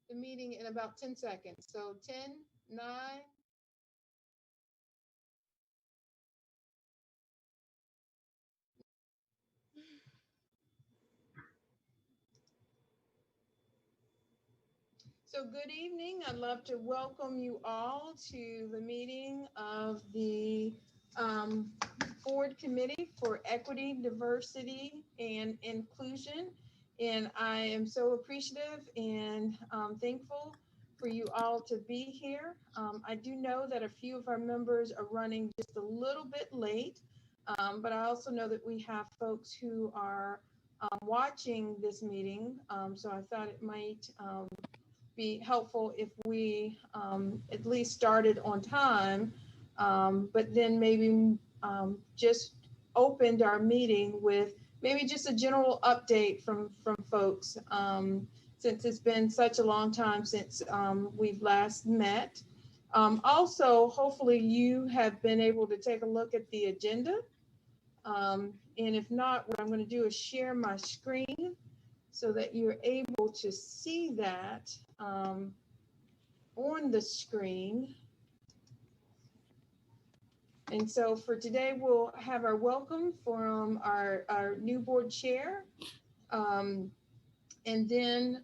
the meeting in about 10 seconds. So 10, 9. So good evening. I'd love to welcome you all to the meeting of the Board Committee for Equity, Diversity, and Inclusion. And I am so appreciative and thankful for you all to be here. I do know that a few of our members are running just a little bit late, but I also know that we have folks who are watching this meeting. So I thought it might be helpful if we at least started on time, but then maybe just opened our meeting with maybe just a general update from folks, since it's been such a long time since we've last met. Also, hopefully you have been able to take a look at the agenda. And if not, what I'm going to do is share my screen so that you're able to see that on the screen. And so for today, we'll have our welcome from our new board chair. And then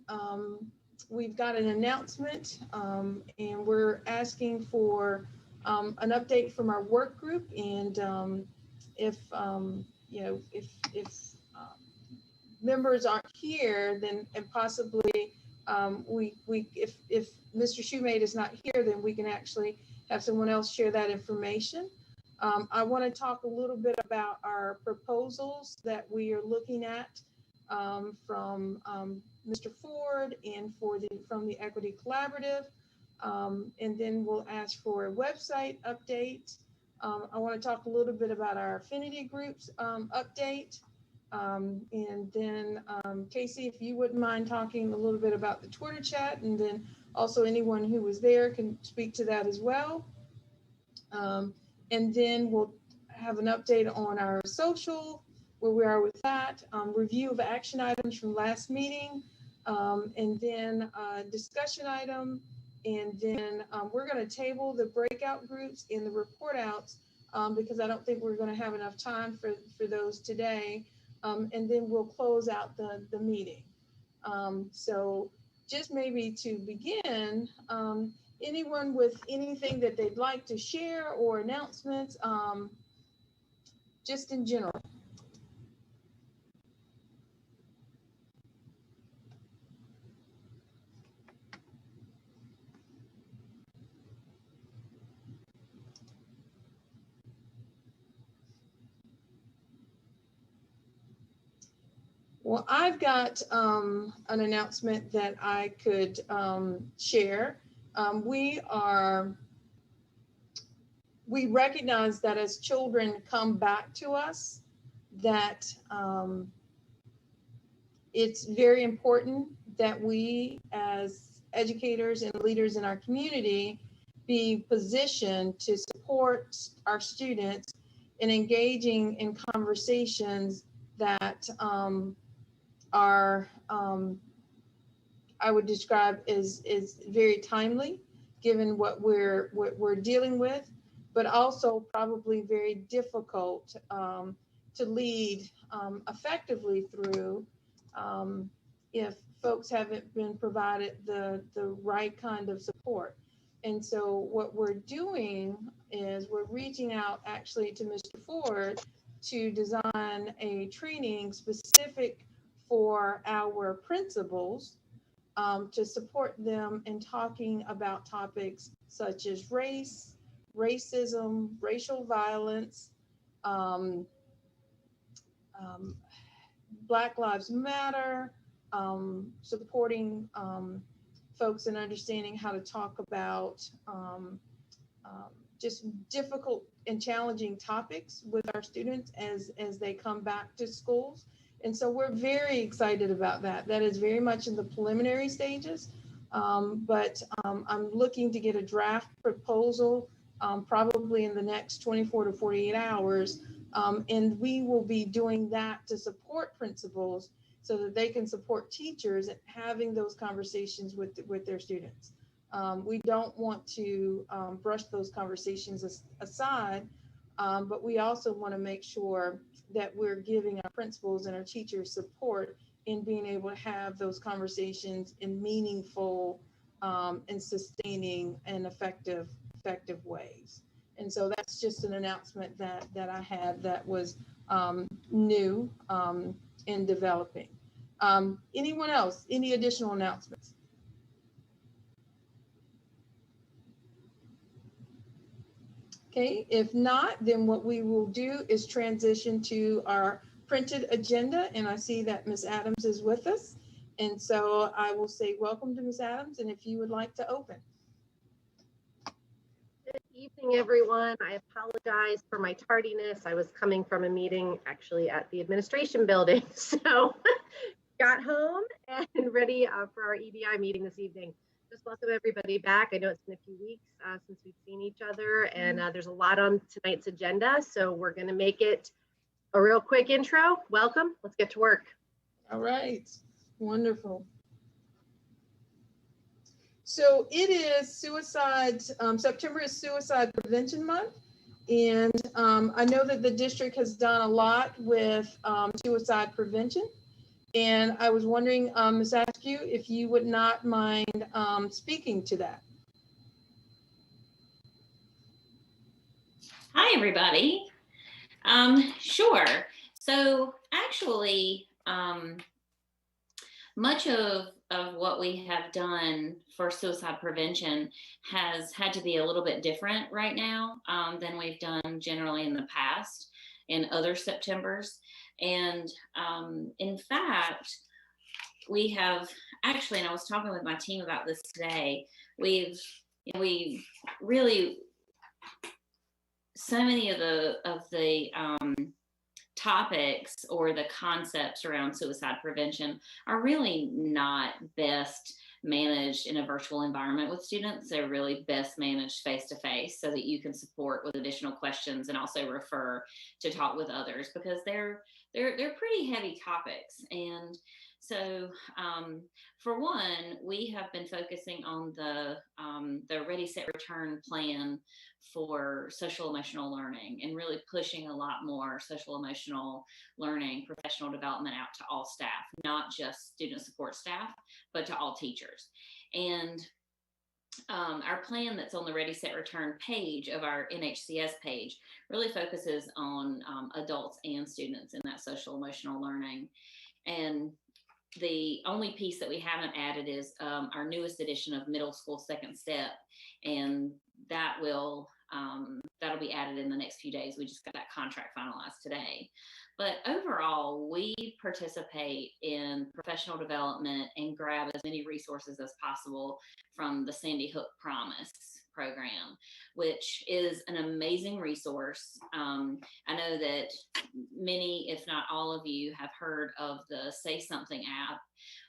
we've got an announcement, and we're asking for an update from our work group. And if members aren't here, then and possibly if Mr. Shoemate is not here, then we can actually have someone else share that information. I want to talk a little bit about our proposals that we are looking at from Mr. Ford and from the Equity Collaborative, and then we'll ask for a website update. I want to talk a little bit about our Affinity Groups update. And then Casey, if you wouldn't mind talking a little bit about the Twitter chat, and then also anyone who was there can speak to that as well. And then we'll have an update on our social, where we are with that, review of action items from last meeting, and then discussion item. And then we're going to table the breakout groups in the report outs because I don't think we're going to have enough time for those today. And then we'll close out the meeting. So just maybe to begin, anyone with anything that they'd like to share or announcements, just in general. Well, I've got an announcement that I could share. We recognize that as children come back to us, that it's very important that we as educators and leaders in our community be positioned to support our students in engaging in conversations that are, I would describe as very timely, given what we're dealing with, but also probably very difficult to lead effectively through if folks haven't been provided the right kind of support. And so what we're doing is we're reaching out actually to Mr. Ford to design a training specific for our principals to support them in talking about topics such as race, racism, racial violence, Black Lives Matter, supporting folks in understanding how to talk about just difficult and challenging topics with our students as they come back to schools. And so we're very excited about that. That is very much in the preliminary stages, but I'm looking to get a draft proposal probably in the next 24 to 48 hours. And we will be doing that to support principals so that they can support teachers in having those conversations with their students. We don't want to brush those conversations aside, but we also want to make sure that we're giving our principals and our teachers support in being able to have those conversations in meaningful and sustaining and effective ways. And so that's just an announcement that I had that was new in developing. Anyone else? Any additional announcements? Okay, if not, then what we will do is transition to our printed agenda. And I see that Ms. Adams is with us. And so I will say welcome to Ms. Adams, and if you would like to open. Good evening, everyone. I apologize for my tardiness. I was coming from a meeting actually at the administration building. So got home and ready for our E.D.I meeting this evening. Just welcome everybody back. I know it's been a few weeks since we've seen each other, and there's a lot on tonight's agenda. So we're going to make it a real quick intro. Welcome. Let's get to work. All right. Wonderful. So it is September is Suicide Prevention Month. And I know that the district has done a lot with suicide prevention. And I was wondering, Ms. Askew, if you would not mind speaking to that. Hi, everybody. Sure. So actually, much of what we have done for suicide prevention has had to be a little bit different right now than we've done generally in the past in other Septembers. And in fact, we have actually, and I was talking with my team about this today, we really, so many of the topics or the concepts around suicide prevention are really not best managed in a virtual environment with students. They're really best managed face-to-face so that you can support with additional questions and also refer to talk with others, because they're pretty heavy topics. And so for one, we have been focusing on the Ready, Set, Return plan for social emotional learning, and really pushing a lot more social emotional learning, professional development out to all staff, not just student support staff, but to all teachers. And our plan that's on the Ready, Set, Return page of our NHCS page really focuses on adults and students in that social emotional learning. And the only piece that we haven't added is our newest edition of Middle School Second Step, and that will that'll be added in the next few days. We just got that contract finalized today. But overall, we participate in professional development and grab as many resources as possible from the Sandy Hook Promise program, which is an amazing resource. I know that many, if not all of you, have heard of the Say Something app,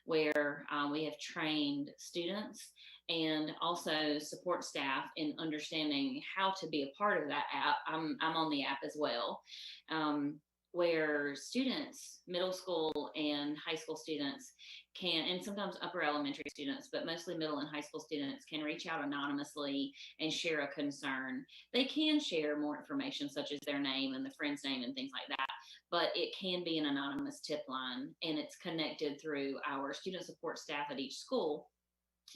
where we have trained students and also support staff in understanding how to be a part of that app. I'm on the app as well, where students, middle school and high school students can, and sometimes upper elementary students, but mostly middle and high school students, can reach out anonymously and share a concern. They can share more information, such as their name and the friend's name and things like that, but it can be an anonymous tip line, and it's connected through our student support staff at each school.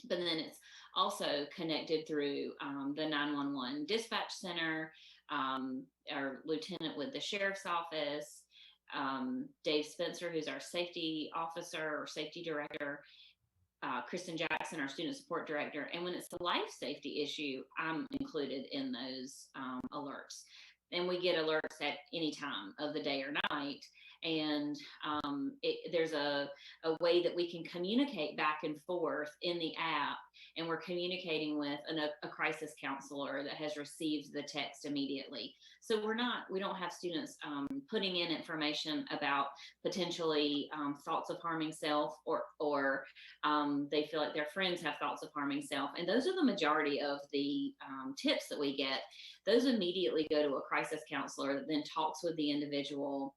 But then it's also connected through the 911 dispatch center, our lieutenant with the sheriff's office, Dave Spencer, who's our safety officer or safety director, Kristen Jackson, our student support director. And when it's a life safety issue, I'm included in those alerts. And we get alerts at any time of the day or night. And there's a way that we can communicate back and forth in the app, and we're communicating with a crisis counselor that has received the text immediately. So we don't have students putting in information about potentially thoughts of harming self, or they feel like their friends have thoughts of harming self. And those are the majority of the tips that we get. Those immediately go to a crisis counselor that then talks with the individual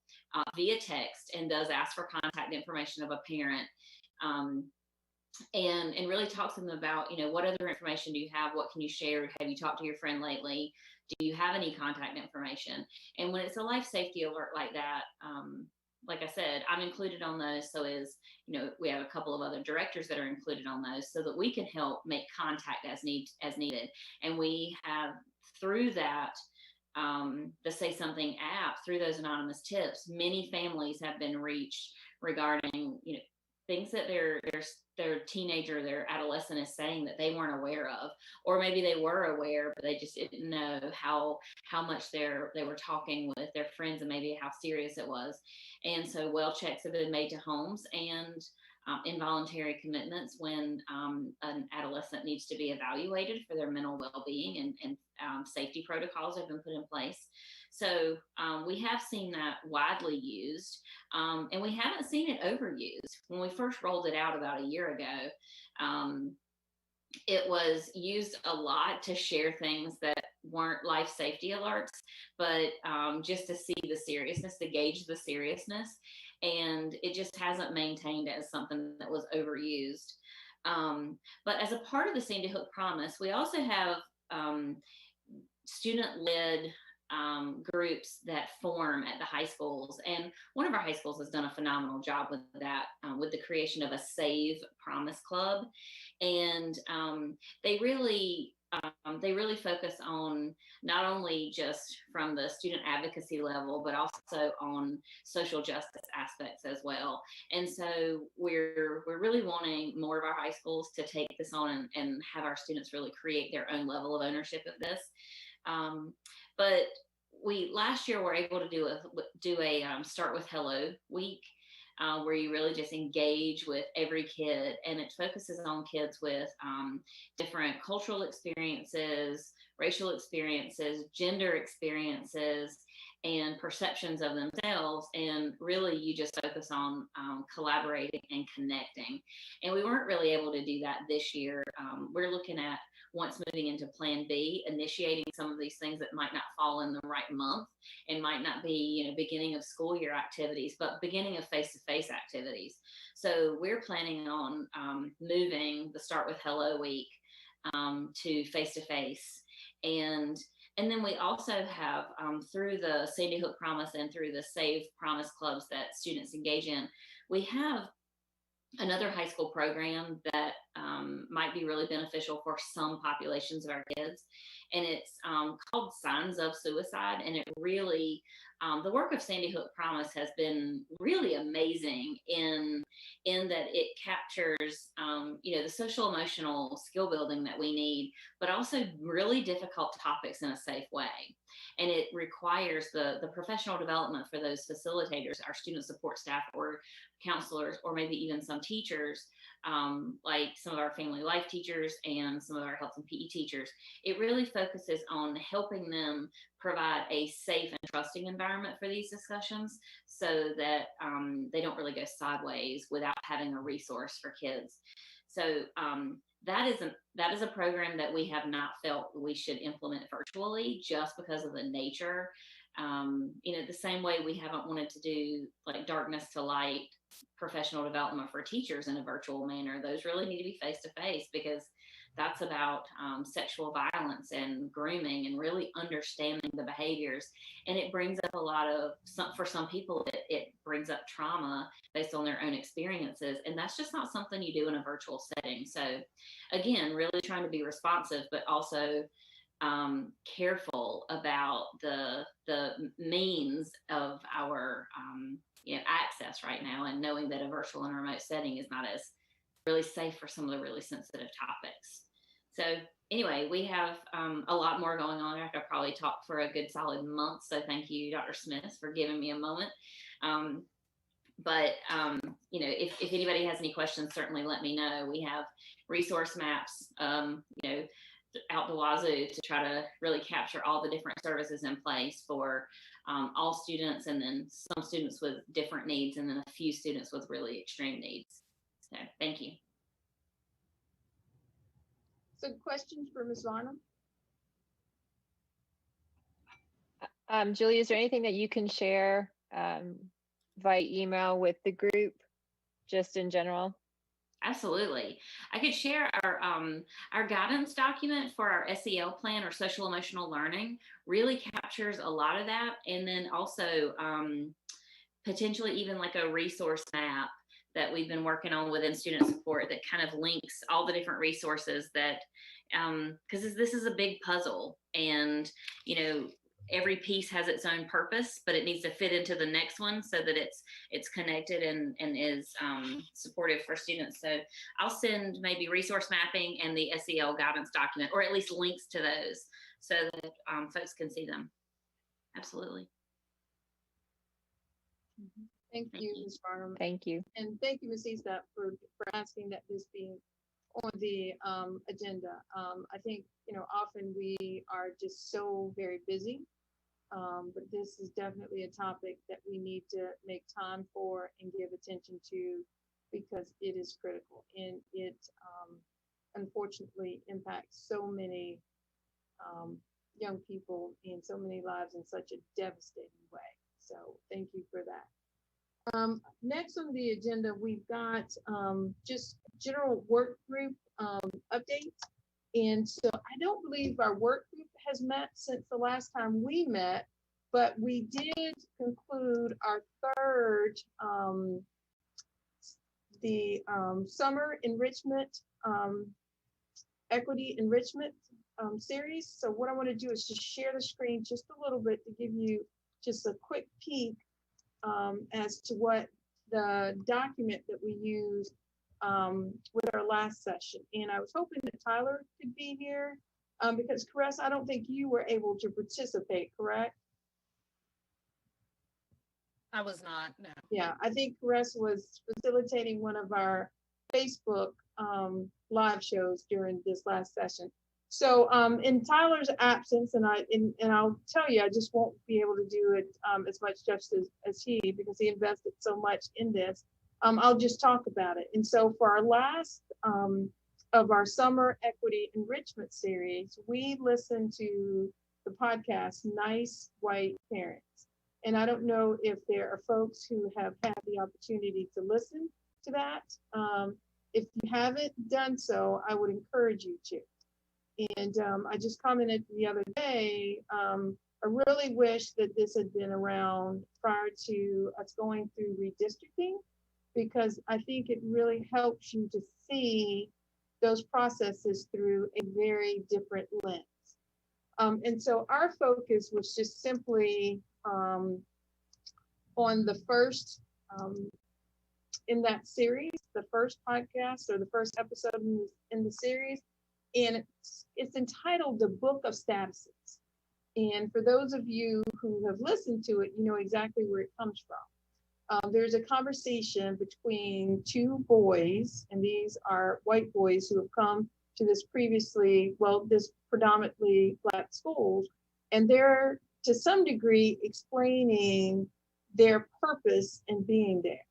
via text and does ask for contact contact information of a parent. And really talk to them about, what other information do you have? What can you share? Have you talked to your friend lately? Do you have any contact information? And when it's a life safety alert like that, like I said, I'm included on those. So we have a couple of other directors that are included on those so that we can help make contact as needed. And we have, through that, the Say Something app, through those anonymous tips, many families have been reached regarding, things that their teenager, their adolescent is saying that they weren't aware of, or maybe they were aware, but they just didn't know how much they were talking with their friends and maybe how serious it was. And so well checks have been made to homes and involuntary commitments when an adolescent needs to be evaluated for their mental well-being, and safety protocols have been put in place. So we have seen that widely used, and we haven't seen it overused. When we first rolled it out about a year ago, it was used a lot to share things that weren't life safety alerts, but just to see the seriousness, to gauge the seriousness. And it just hasn't maintained as something that was overused. But as a part of the Sandy Hook Promise, we also have student-led groups that form at the high schools. And one of our high schools has done a phenomenal job with that, with the creation of a Save Promise Club. And they really focus on not only just from the student advocacy level, but also on social justice aspects as well. And so we're really wanting more of our high schools to take this on and have our students really create their own level of ownership of this. But we last year were able to do a Start with Hello week, where you really just engage with every kid, and it focuses on kids with different cultural experiences, racial experiences, gender experiences, and perceptions of themselves. And really you just focus on collaborating and connecting. And we weren't really able to do that this year. We're looking at, once moving into Plan B, initiating some of these things that might not fall in the right month and might not be, beginning of school year activities, but beginning of face-to-face activities. So we're planning on moving the Start with Hello week to face-to-face. And then we also have, through the Sandy Hook Promise and through the Save Promise clubs that students engage in, we have another high school program that might be really beneficial for some populations of our kids. And it's called Signs of Suicide. And it really, the work of Sandy Hook Promise has been really amazing in that it captures, the social emotional skill building that we need, but also really difficult topics in a safe way. And it requires the professional development for those facilitators, our student support staff or counselors, or maybe even some teachers, like some of our family life teachers and some of our health and PE teachers. It really focuses on helping them provide a safe and trusting environment for these discussions, so that they don't really go sideways without having a resource for kids. So that is a program that we have not felt we should implement virtually, just because of the nature. The same way we haven't wanted to do like darkness to light professional development for teachers in a virtual manner. Those really need to be face to face, because that's about sexual violence and grooming and really understanding the behaviors. And it brings up a lot of, for some people, it brings up trauma based on their own experiences. And that's just not something you do in a virtual setting. So again, really trying to be responsive, but also careful about the means of our access right now, and knowing that a virtual and remote setting is not as really safe for some of the really sensitive topics. So anyway, we have a lot more going on. I could probably talk for a good solid month. So thank you, Dr. Smith, for giving me a moment. If anybody has any questions, certainly let me know. We have resource maps, out the wazoo, to try to really capture all the different services in place for all students, and then some students with different needs, and then a few students with really extreme needs. So thank you. So questions for Ms. Varnum? Julie, is there anything that you can share via email with the group just in general? Absolutely. I could share our guidance document for our SEL plan, or social emotional learning, really captures a lot of that. And then also potentially even like a resource map that we've been working on within student support that kind of links all the different resources that, because this is a big puzzle, and every piece has its own purpose, but it needs to fit into the next one so that it's connected and is supportive for students. So I'll send maybe resource mapping and the SEL guidance document, or at least links to those, so that folks can see them. Absolutely. Thank you, Ms. Farnham. Thank you. And thank you, Ms. Eastap, for asking that this be on the agenda. I think, often we are just so very busy, but this is definitely a topic that we need to make time for and give attention to, because it is critical, and it unfortunately impacts so many young people and so many lives in such a devastating way. So thank you for that. Next on the agenda, we've got just general work group updates. And so I don't believe our work group has met since the last time we met, but we did conclude our third, summer enrichment, equity enrichment series. So what I want to do is just share the screen just a little bit to give you just a quick peek as to what the document that we used with our last session. And I was hoping that Tyler could be here because, Caress, I don't think you were able to participate, correct? I was not, no. Yeah, I think Caress was facilitating one of our Facebook live shows during this last session. So in Tyler's absence, and I'll tell you, I just won't be able to do it as much justice as he, because he invested so much in this. I'll just talk about it. And so for our last of our summer equity enrichment series, we listened to the podcast Nice White Parents. And I don't know if there are folks who have had the opportunity to listen to that. If you haven't done so, I would encourage you to. And I just commented the other day, I really wish that this had been around prior to us going through redistricting, because I think it really helps you to see those processes through a very different lens. And so our focus was just simply on the first, in that series, the first podcast or the first episode in the series. And it's entitled The Book of Statuses. And for those of you who have listened to it, you know exactly where it comes from. There's a conversation between two boys, and these are white boys who have come to this predominantly Black schools, and they're to some degree explaining their purpose in being there.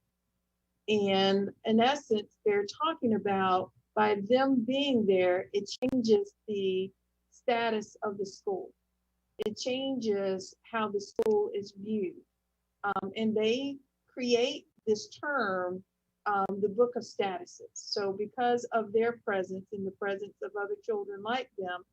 And in essence, they're talking about, by them being there, it changes the status of the school. It changes how the school is viewed. And they create this term, the Book of Statuses. So because of their presence and the presence of other children like them,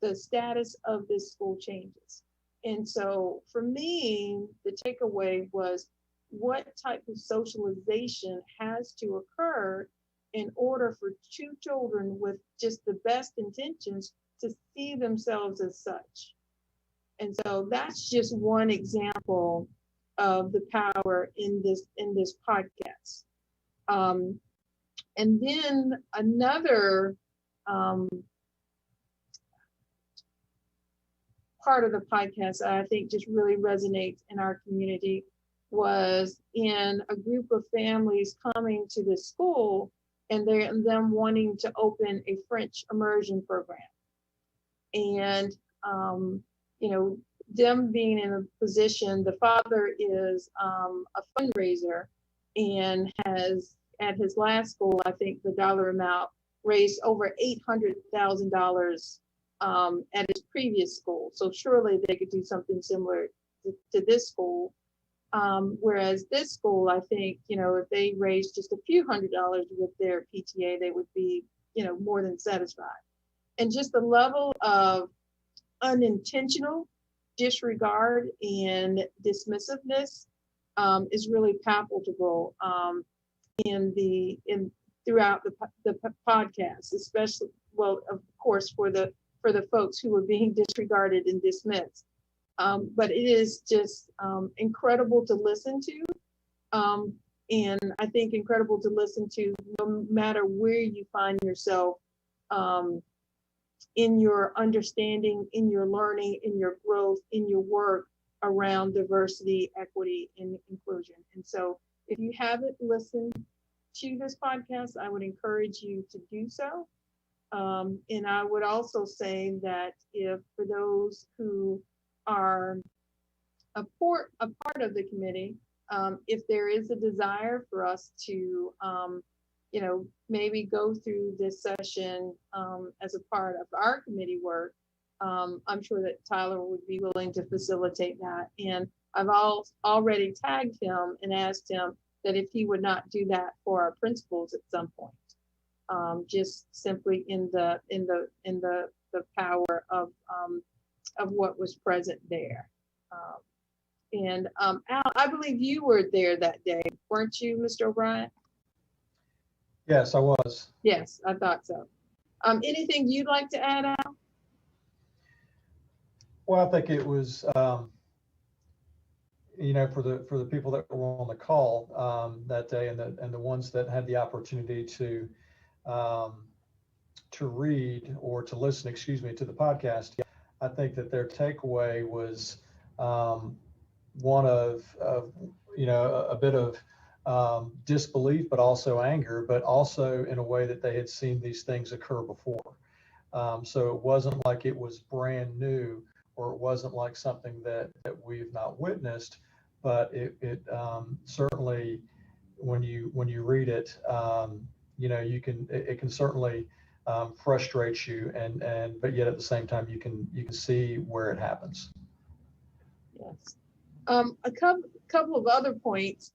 the status of this school changes. And so for me, the takeaway was, what type of socialization has to occur in order for two children with just the best intentions to see themselves as such? And so that's just one example of the power in this podcast. And then another part of the podcast that I think just really resonates in our community was in a group of families coming to the school and them wanting to open a French immersion program. And, them being in a position, the father is a fundraiser and has, at his last school, I think the dollar amount raised over $800,000 at his previous school. So surely they could do something similar to this school. Whereas this school, I think, if they raised just a few $100s with their PTA, they would be, more than satisfied. And just the level of unintentional disregard and dismissiveness is really palpable throughout the podcast, especially, well, of course, for the folks who were being disregarded and dismissed. But it is just incredible to listen to. And I think incredible to listen to no matter where you find yourself in your understanding, in your learning, in your growth, in your work around diversity, equity, and inclusion. And so if you haven't listened to this podcast, I would encourage you to do so. And I would also say that if for those who are a part of the committee, if there is a desire for us to, maybe go through this session as a part of our committee work, I'm sure that Tyler would be willing to facilitate that. And I've already tagged him and asked him that if he would not do that for our principals at some point, just simply in the power of what was present there. And Al, I believe you were there that day, weren't you, Mr. O'Brien? Yes, I was. Yes, I thought so. Anything you'd like to add, Al? Well, I think it was, for the people that were on the call that day, and the ones that had the opportunity to read or to listen, to the podcast. I think that their takeaway was one of a bit of disbelief, but also anger, but also in a way that they had seen these things occur before. So it wasn't like it was brand new, or it wasn't like something that we've not witnessed, but it certainly, when you read it, it can certainly frustrate you, but yet at the same time you can see where it happens. Yes. A couple of other points.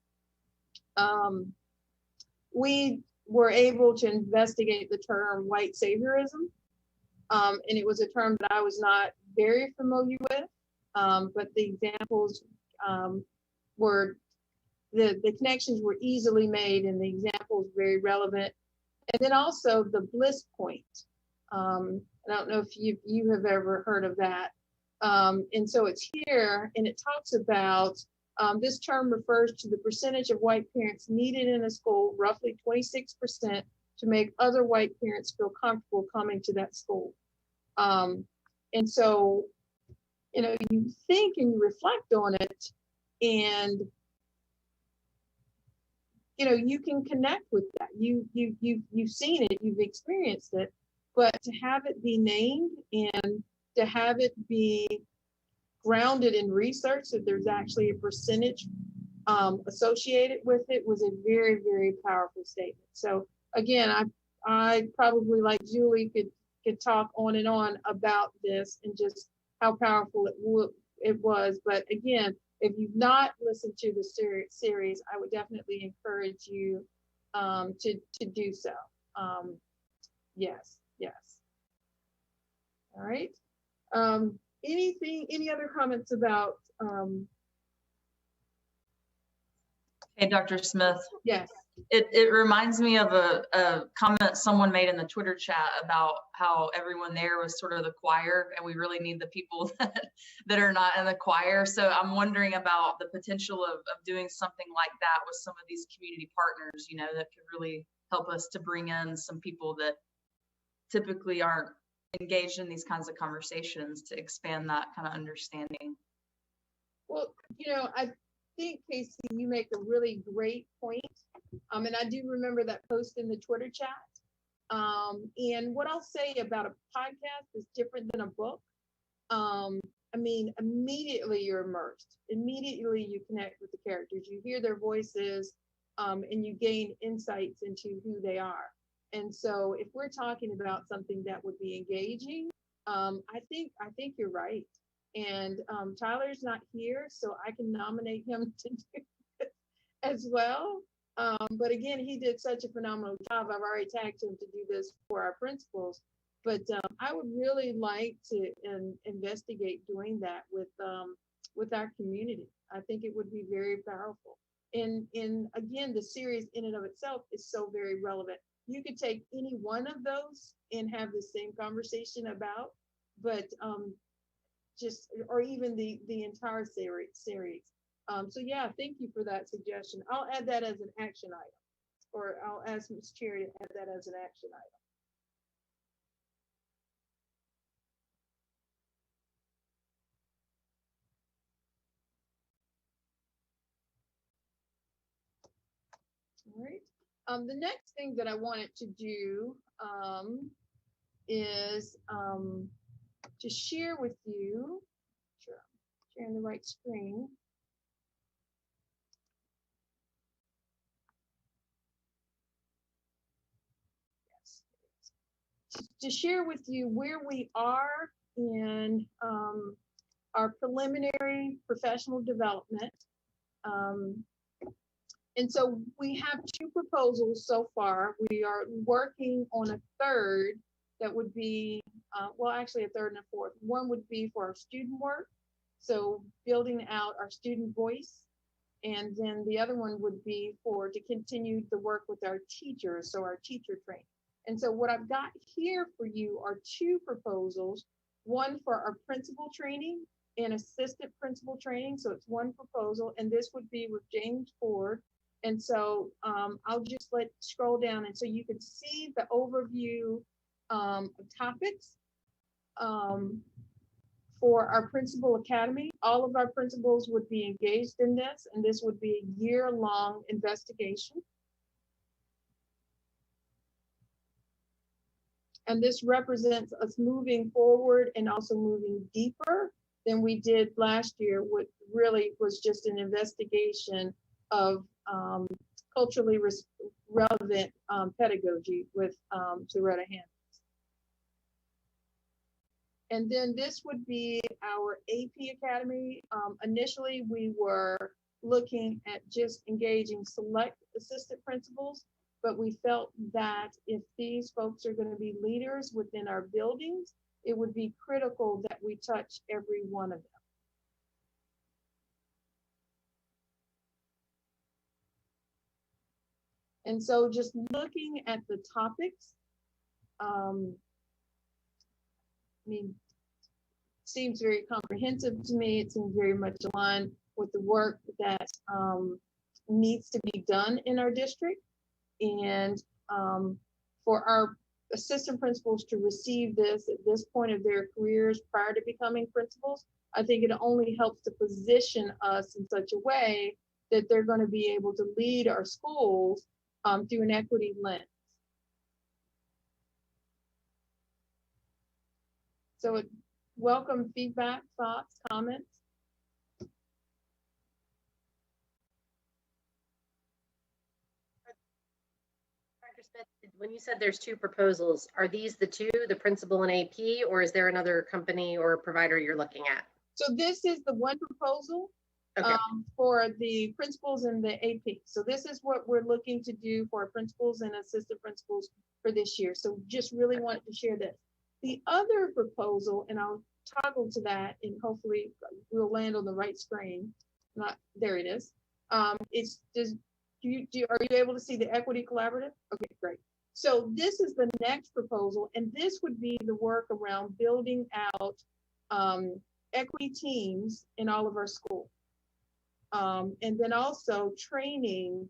We were able to investigate the term white saviorism, and it was a term that I was not very familiar with, but the examples were, the connections were easily made, and the examples very relevant. And then also the bliss point. I don't know if you have ever heard of that. And so it's here, and it talks about, this term refers to the percentage of white parents needed in a school, roughly 26%, to make other white parents feel comfortable coming to that school. And so, you think and you reflect on it, and you can connect with that. You've seen it, you've experienced it, but to have it be named and to have it be grounded in research that there's actually a percentage associated with it was a very, very powerful statement. So again, I probably, like Julie, could talk on and on about this and just how powerful it was. But again, if you've not listened to the series, I would definitely encourage you to do so. Yes. All right. Any other comments about? Hey, Dr. Smith. Yes. It reminds me of a comment someone made in the Twitter chat about how everyone there was sort of the choir, and we really need the people that are not in the choir. So I'm wondering about the potential of doing something like that with some of these community partners, that could really help us to bring in some people that typically aren't engaged in these kinds of conversations, to expand that kind of understanding. Well, I think, Casey, you make a really great point. And I do remember that post in the Twitter chat. And what I'll say about a podcast is different than a book. Immediately you're immersed. Immediately you connect with the characters. You hear their voices, and you gain insights into who they are. And so if we're talking about something that would be engaging, I think you're right. And Tyler's not here, so I can nominate him to do it as well. But again, he did such a phenomenal job. I've already tagged him to do this for our principals. But I would really like to investigate doing that with our community. I think it would be very powerful. And again, the series in and of itself is so very relevant. You could take any one of those and have the same conversation about, but or even the entire series. So yeah, thank you for that suggestion. I'll add that as an action item, or I'll ask Ms. Cherry to add that as an action item. All right. The next thing that I wanted to do is to share with you, sure, I'm sharing the right screen. Yes. To share with you where we are in our preliminary professional development. And so we have two proposals so far. We are working on a third that would be, well, actually a third and a fourth. One would be for our student work, so building out our student voice. And then the other one would be to continue the work with our teachers, so our teacher training. And so what I've got here for you are two proposals, one for our principal training and assistant principal training. So it's one proposal, and this would be with James Ford. And so I'll just scroll down, and so you can see the overview of topics for our principal academy. All of our principals would be engaged in this, and this would be a year-long investigation. And this represents us moving forward and also moving deeper than we did last year, which really was just an investigation of culturally relevant pedagogy with Zaretta Hammond. And then this would be our AP Academy. Initially, we were looking at just engaging select assistant principals, but we felt that if these folks are going to be leaders within our buildings, it would be critical that we touch every one of them. And so just looking at the topics, I mean, seems very comprehensive to me. It seems very much aligned with the work that needs to be done in our district. And for our assistant principals to receive this at this point of their careers prior to becoming principals, I think it only helps to position us in such a way that they're going to be able to lead our schools through an equity lens. So welcome feedback, thoughts, comments. Dr. Smith, when you said there's two proposals, are these the two, the principal and AP, or is there another company or provider you're looking at? So this is the one proposal. Okay. For the principals and the AP. So this is what we're looking to do for our principals and assistant principals for this year. So just really wanted to share this. The other proposal, and I'll toggle to that, and hopefully we'll land on the right screen. There it is. It's just, are you able to see the equity collaborative? Okay, great. So this is the next proposal, and this would be the work around building out equity teams in all of our schools. And then also training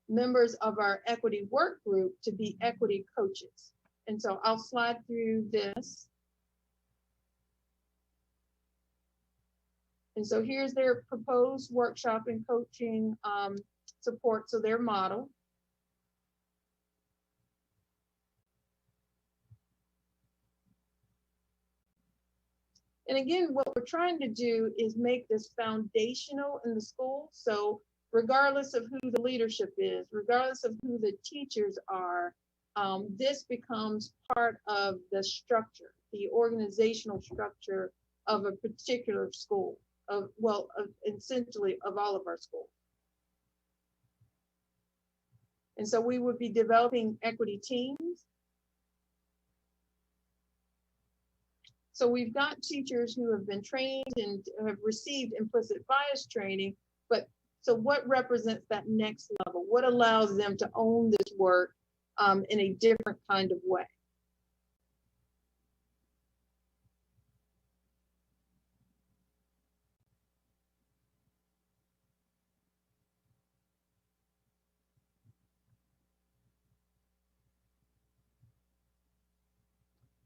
members of our equity work group to be equity coaches. And so I'll slide through this. And so here's their proposed workshop and coaching support, so their model. And again, what we're trying to do is make this foundational in the school. So regardless of who the leadership is, regardless of who the teachers are, this becomes part of the structure, the organizational structure of a particular school, essentially of all of our schools. And so we would be developing equity teams. So we've got teachers who have been trained and have received implicit bias training, but so what represents that next level? What allows them to own this work in a different kind of way?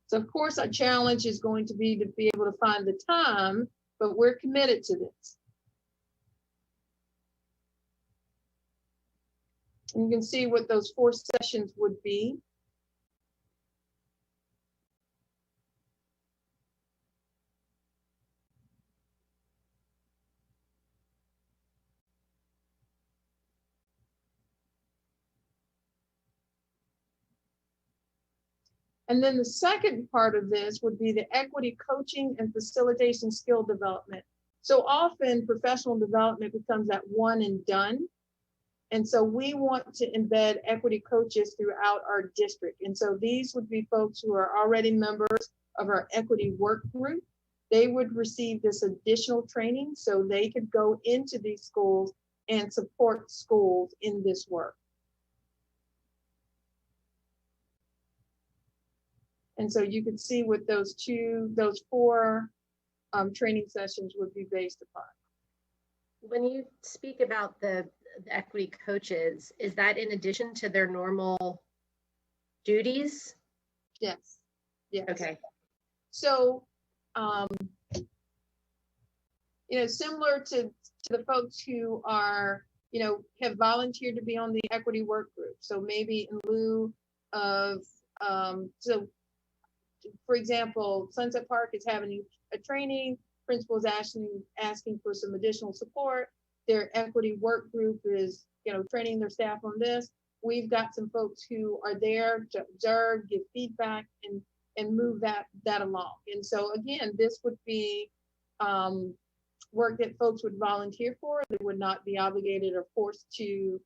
So of course, our challenge is going to be able to find the time, but we're committed to this. And you can see what those 4 sessions would be. And then the second part of this would be the equity coaching and facilitation skill development. So often professional development becomes that one and done. And so we want to embed equity coaches throughout our district. And so these would be folks who are already members of our equity work group. They would receive this additional training so they could go into these schools and support schools in this work. And so you can see what those 4 training sessions would be based upon. When you speak about the equity coaches, is that in addition to their normal duties? Yes. Yes. Okay. So, similar to the folks who are, have volunteered to be on the equity work group. So maybe in lieu of, for example, Sunset Park is having a training, principals asking for some additional support. Their equity work group is, training their staff on this. We've got some folks who are there to observe, give feedback, and move that along. And so again, this would be work that folks would volunteer for. They would not be obligated or forced to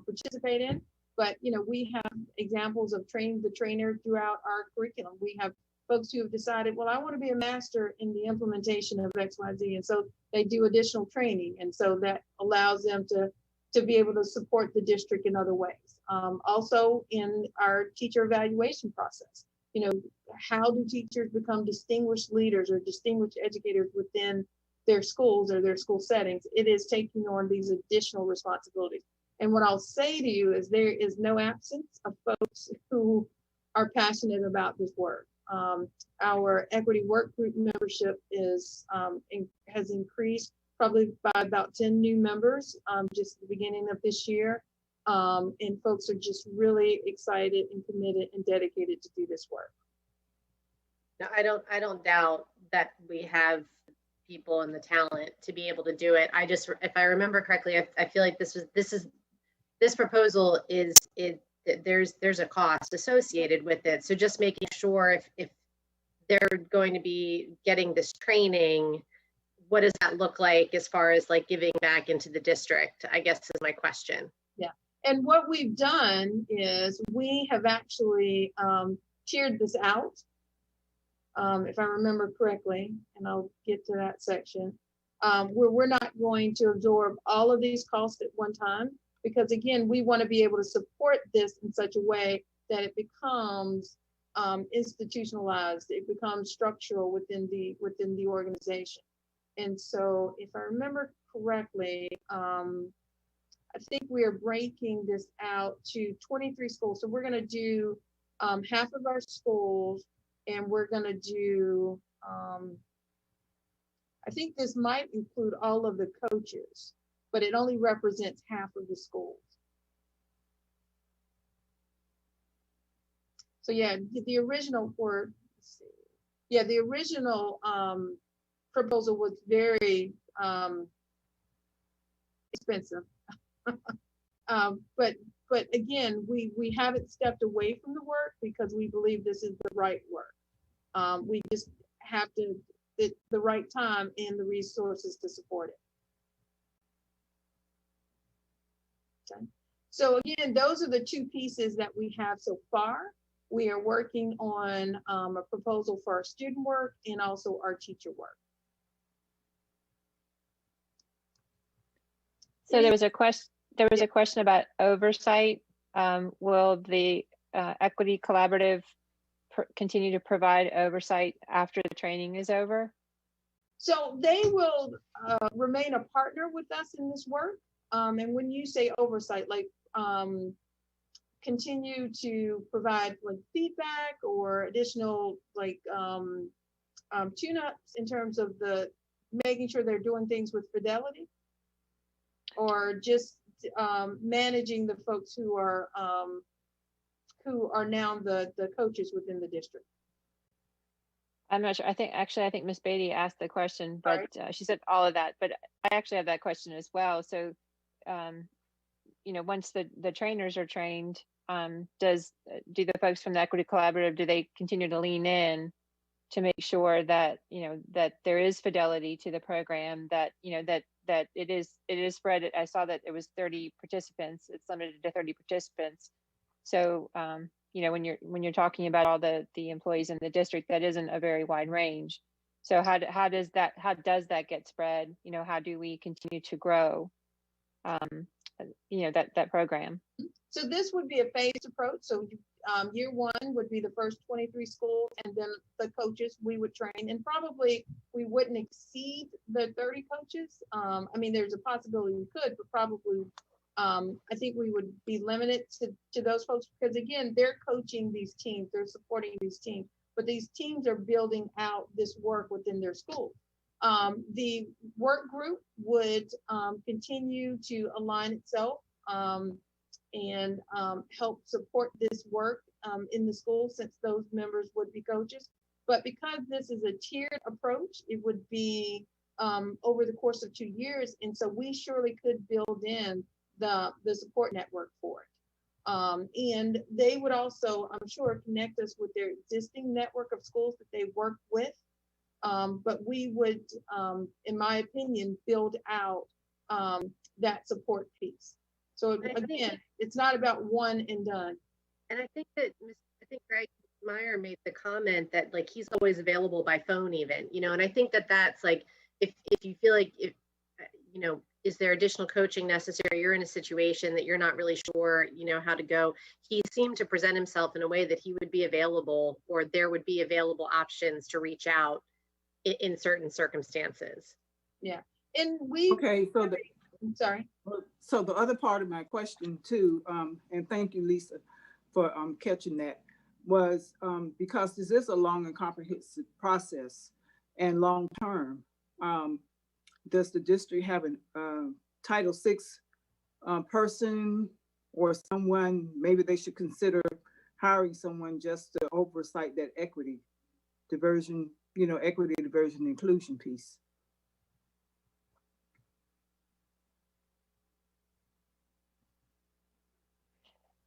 participate in. But we have examples of training the trainer throughout our curriculum. We have folks who have decided, well, I want to be a master in the implementation of XYZ. And so they do additional training. And so that allows them to be able to support the district in other ways. Also in our teacher evaluation process, how do teachers become distinguished leaders or distinguished educators within their schools or their school settings? It is taking on these additional responsibilities. And what I'll say to you is there is no absence of folks who are passionate about this work. Our equity work group membership has increased probably by about 10 new members just at the beginning of this year. And folks are just really excited and committed and dedicated to do this work. No, I don't doubt that we have people and the talent to be able to do it. If I remember correctly, I feel like this proposal there's a cost associated with it. So just making sure if they're going to be getting this training, what does that look like as far as like giving back into the district, I guess is my question. Yeah, and what we've done is we have actually tiered this out, if I remember correctly, and I'll get to that section, where we're not going to absorb all of these costs at one time, because again, we want to be able to support this in such a way that it becomes institutionalized, it becomes structural within the organization. And so if I remember correctly, I think we are breaking this out to 23 schools. So we're going to do half of our schools, and we're going to do, I think this might include all of the coaches, but it only represents half of the schools. So yeah, the original the original proposal was very expensive. But again, we haven't stepped away from the work because we believe this is the right work. We just have to at the right time and the resources to support it. Okay. So again, those are the two pieces that we have so far. We are working on a proposal for our student work and also our teacher work. So there was a question about oversight. Will the Equity Collaborative continue to provide oversight after the training is over? So they will remain a partner with us in this work. And when you say oversight, like continue to provide like feedback or additional like tune-ups in terms of the making sure they're doing things with fidelity, or just managing the folks who are now the coaches within the district. I'm not sure. I think Ms. Beatty asked the question, but she said all of that. But I actually have that question as well. So, you know, once the trainers are trained, do the folks from the Equity Collaborative, do they continue to lean in to make sure that, you know, that there is fidelity to the program, that, you know, that it is spread? I saw that it was 30 participants. It's limited to 30 participants. So, you know, when you're talking about all the employees in the district, that isn't a very wide range. So how does that get spread? You know, how do we continue to grow, you know, that program? So this would be a phased approach. So year one would be the first 23 schools, and then the coaches we would train, and probably we wouldn't exceed the 30 coaches. I mean, there's a possibility we could, but probably I think we would be limited to those folks, because again, they're coaching these teams, they're supporting these teams, but these teams are building out this work within their school. The work group would continue to align itself and help support this work in the school, since those members would be coaches. But because this is a tiered approach, it would be over the course of 2 years. And so we surely could build in the support network for it. And they would also, I'm sure, connect us with their existing network of schools that they work with. But we would, in my opinion, build out that support piece. So again, it's not about one and done. And I think Greg Meyer made the comment that like he's always available by phone even, you know, and I think that's like, if you feel like, if you know, is there additional coaching necessary? You're in a situation that you're not really sure, you know, how to go. He seemed to present himself in a way that he would be available, or there would be available options to reach out in certain circumstances. Yeah. And we, okay, so I'm sorry. So the other part of my question too, and thank you, Lisa, for catching that, was because this is a long and comprehensive process and long term. Does the district have a Title VI person or someone, maybe they should consider hiring someone just to oversight that equity, diversion, you know, equity, diversion, inclusion piece?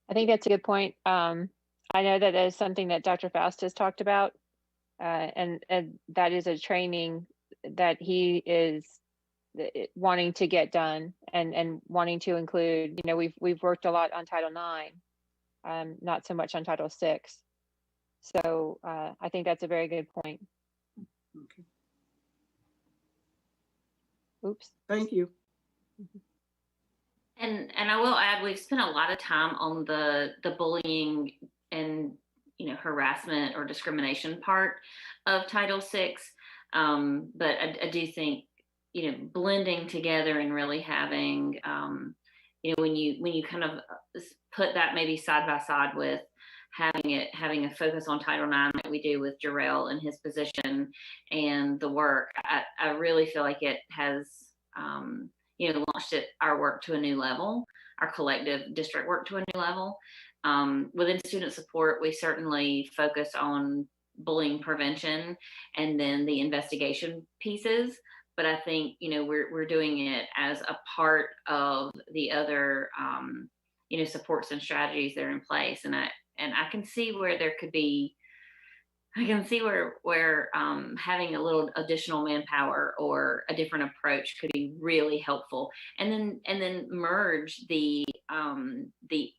I think that's a good point. I know that is something that Dr. Faust has talked about, and that is a training that he is wanting to get done and wanting to include. You know, we've worked a lot on Title IX, not so much on Title VI. So I think that's a very good point. Okay. Oops. Thank you. And I will add, we've spent a lot of time on the bullying and, you know, harassment or discrimination part of Title VI. But I do think, you know, blending together and really having, you know, when you kind of put that maybe side by side with having a focus on Title IX like we do with Jarrell and his position and the work, I really feel like it has, you know, launched our work to a new level, our collective district work to a new level. Within student support, we certainly focus on bullying prevention and then the investigation pieces. But I think, you know, we're doing it as a part of the other, you know, supports and strategies that are in place. And I can see where there could be I can see where having a little additional manpower or a different approach could be really helpful, and then merge the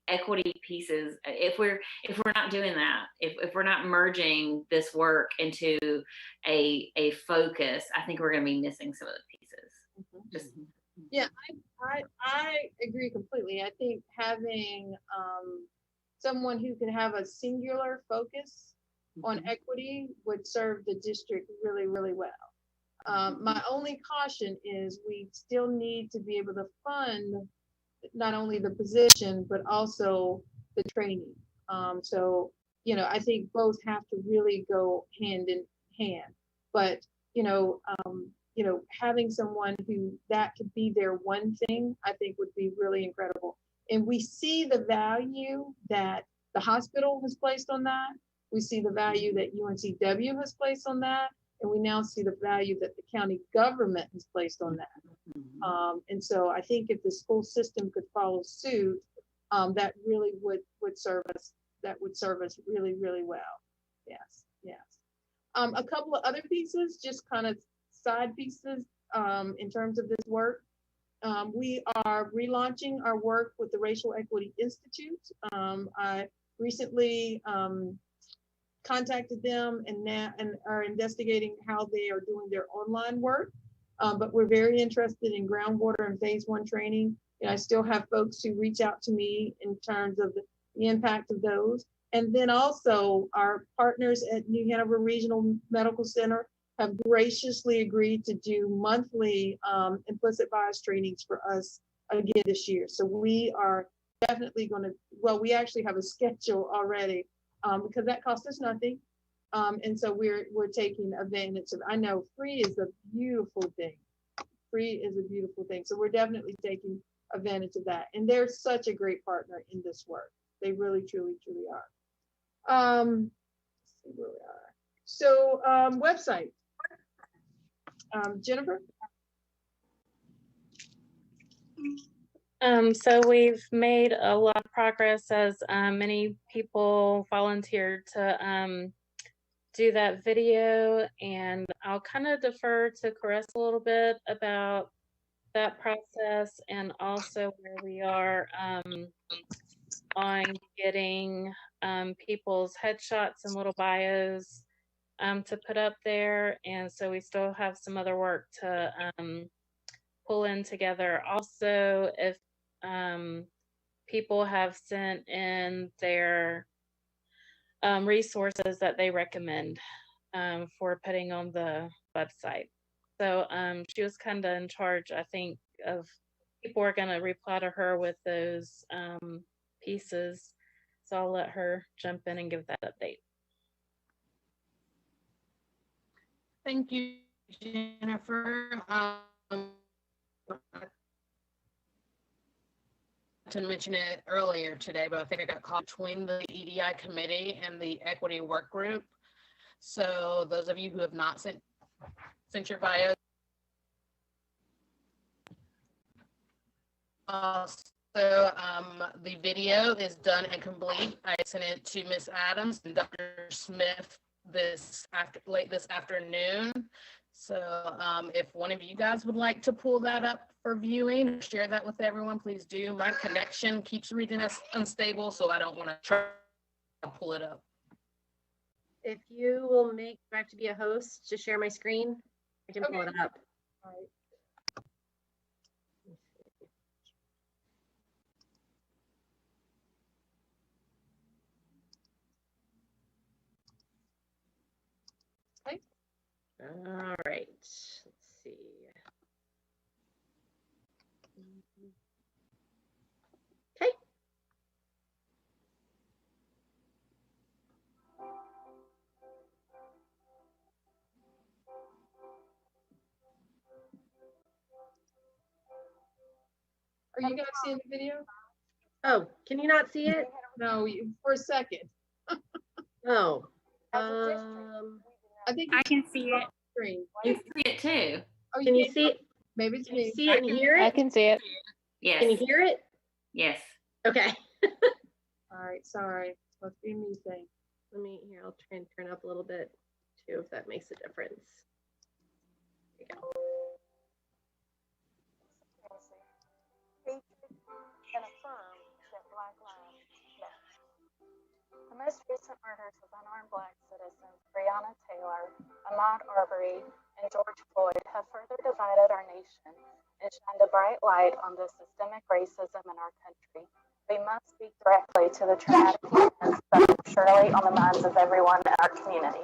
equity pieces. If we're not doing that, if we're not merging this work into a focus, I think we're going to be missing some of the pieces. Just yeah, I agree completely. I think having someone who can have a singular focus on equity would serve the district really, really well. My only caution is we still need to be able to fund not only the position, but also the training. So, I think both have to really go hand in hand. But, having someone who that could be their one thing, I think would be really incredible. And we see the value that the hospital has placed on that. We see the value that UNCW has placed on that, and we now see the value that the county government has placed on that. And so I think if the school system could follow suit, that really would serve us. That would serve us really, really well. Yes, yes. A couple of other pieces, just kind of side pieces in terms of this work. We are relaunching our work with the Racial Equity Institute. I recently contacted them and are investigating how they are doing their online work. But we're very interested in groundwater and phase 1 training. And I still have folks who reach out to me in terms of the impact of those. And then also our partners at New Hanover Regional Medical Center have graciously agreed to do monthly implicit bias trainings for us again this year. So we are definitely going to, well, we actually have a schedule already because that costs us nothing. And so we're taking advantage of, I know free is a beautiful thing. Free is a beautiful thing. So we're definitely taking advantage of that. And they're such a great partner in this work. They really, truly, truly are. Let's see where we are. So website. Jennifer? So we've made a lot of progress as many people volunteered to do that video, and I'll kind of defer to Carissa a little bit about that process and also where we are on getting people's headshots and little bios to put up there. And so we still have some other work to pull in together. Also, if people have sent in their resources that they recommend for putting on the website. So she was kind of in charge, I think, of people are going to reply to her with those pieces. So I'll let her jump in and give that update. Thank you, Jennifer. To mention it earlier today, but I think I got caught between the E.D.I committee and the equity work group. So those of you who have not sent your bios, the video is done and complete. I sent it to Ms. Adams and Dr. Smith late this afternoon. So if one of you guys would like to pull that up for viewing or share that with everyone, please do. My connection keeps reading as unstable, so I don't want to try to pull it up. If you will I have to be a host to share my screen, I can pull it up. All right. All right, let's see. Okay. Are you guys seeing the video? Oh, can you not see it? No, for a second. Oh. I think I can see it. Screen. You see it too. Oh, Can you see it? Maybe it's Can you me. see it and hear I it? can see it. Yes. Can you hear it? Yes. Okay. All right, sorry. Must be a me thing. Let me, here, I'll try and turn up a little bit too, if that makes a difference. There you go. And affirm that Black lives matter. The most recent murders of unarmed Black citizens, Breonna Taylor, Ahmaud Arbery, and George Floyd, have further divided our nation and shined a bright light on the systemic racism in our country. We must speak directly to the traumatic events that are surely on the minds of everyone in our community.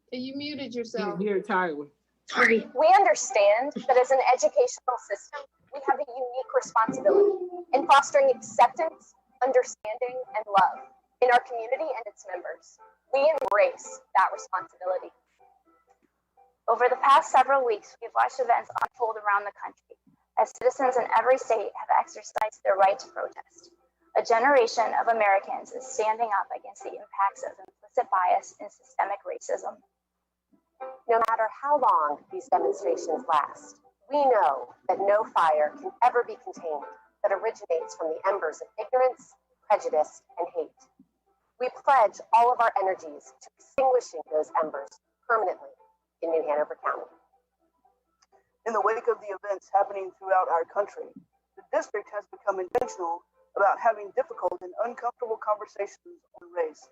You muted yourself. Here, Tyler. Sorry. We understand that as an educational system, we have a unique responsibility in fostering acceptance, understanding, and love in our community and its members. We embrace that responsibility. Over the past several weeks, we've watched events unfold around the country as citizens in every state have exercised their right to protest. A generation of Americans is standing up against the impacts of implicit bias and systemic racism. No matter how long these demonstrations last, we know that no fire can ever be contained that originates from the embers of ignorance, prejudice, and hate. We pledge all of our energies to extinguishing those embers permanently in New Hanover County. In the wake of the events happening throughout our country, the district has become intentional about having difficult and uncomfortable conversations on race.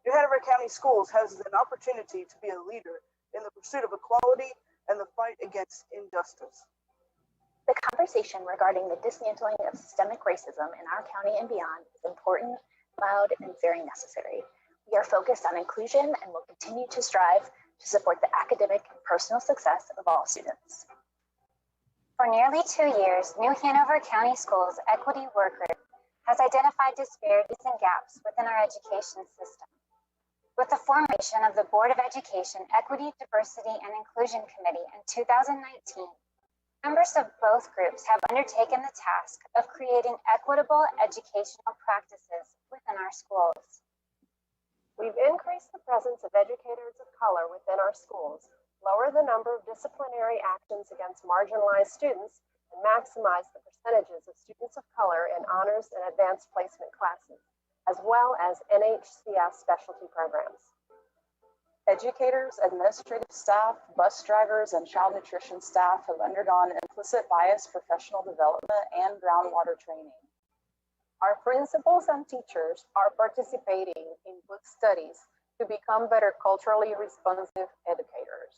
New Hanover County Schools has an opportunity to be a leader in the pursuit of equality and the fight against injustice. The conversation regarding the dismantling of systemic racism in our county and beyond is important, loud, and very necessary. We are focused on inclusion and will continue to strive to support the academic and personal success of all students. For nearly 2 years, New Hanover County Schools Equity Workgroup has identified disparities and gaps within our education system. With the formation of the Board of Education Equity, Diversity, and Inclusion Committee in 2019, members of both groups have undertaken the task of creating equitable educational practices within our schools. We've increased the presence of educators of color within our schools, lower the number of disciplinary actions against marginalized students, and maximize the percentages of students of color in honors and advanced placement classes, as well as NHCS specialty programs. Educators, administrative staff, bus drivers, and child nutrition staff have undergone implicit bias professional development and groundwater training. Our principals and teachers are participating in book studies to become better culturally responsive educators.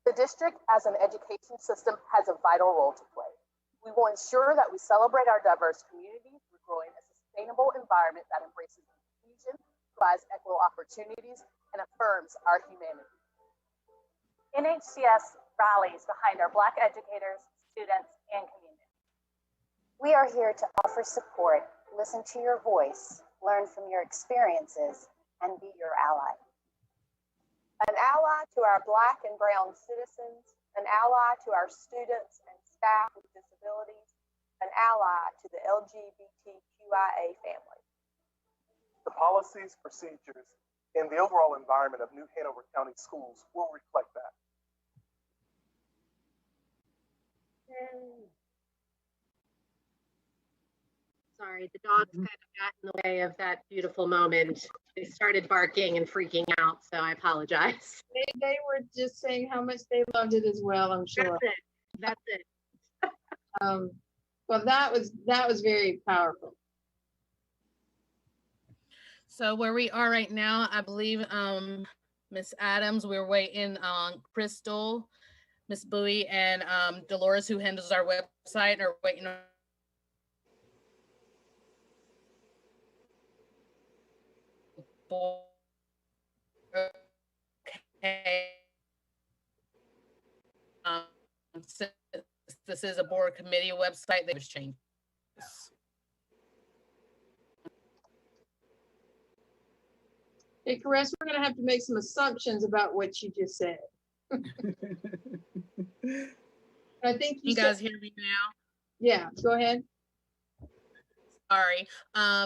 The district as an education system has a vital role to play. We will ensure that we celebrate our diverse community through growing a sustainable environment that embraces inclusion, provides equitable opportunities, and affirms our humanity. NHCS rallies behind our Black educators, students, and community. We are here to offer support, listen to your voice, learn from your experiences, and be your ally. An ally to our Black and brown citizens, an ally to our students and staff with disabilities, an ally to the LGBTQIA family. The policies, procedures, and the overall environment of New Hanover County Schools will reflect that. Sorry, the dogs kind of got in the way of that beautiful moment. They started barking and freaking out, so I apologize. They were just saying how much they loved it as well, I'm sure. That's it. Well, that was very powerful. So where we are right now, I believe Miss Adams, we're waiting on Crystal, Miss Bowie, and Dolores, who handles our website, are waiting on okay. Since this is a board committee website, they just changed. Hey, Caress, we're going to have to make some assumptions about what you just said. I think you guys hear me now? Yeah, go ahead. Sorry.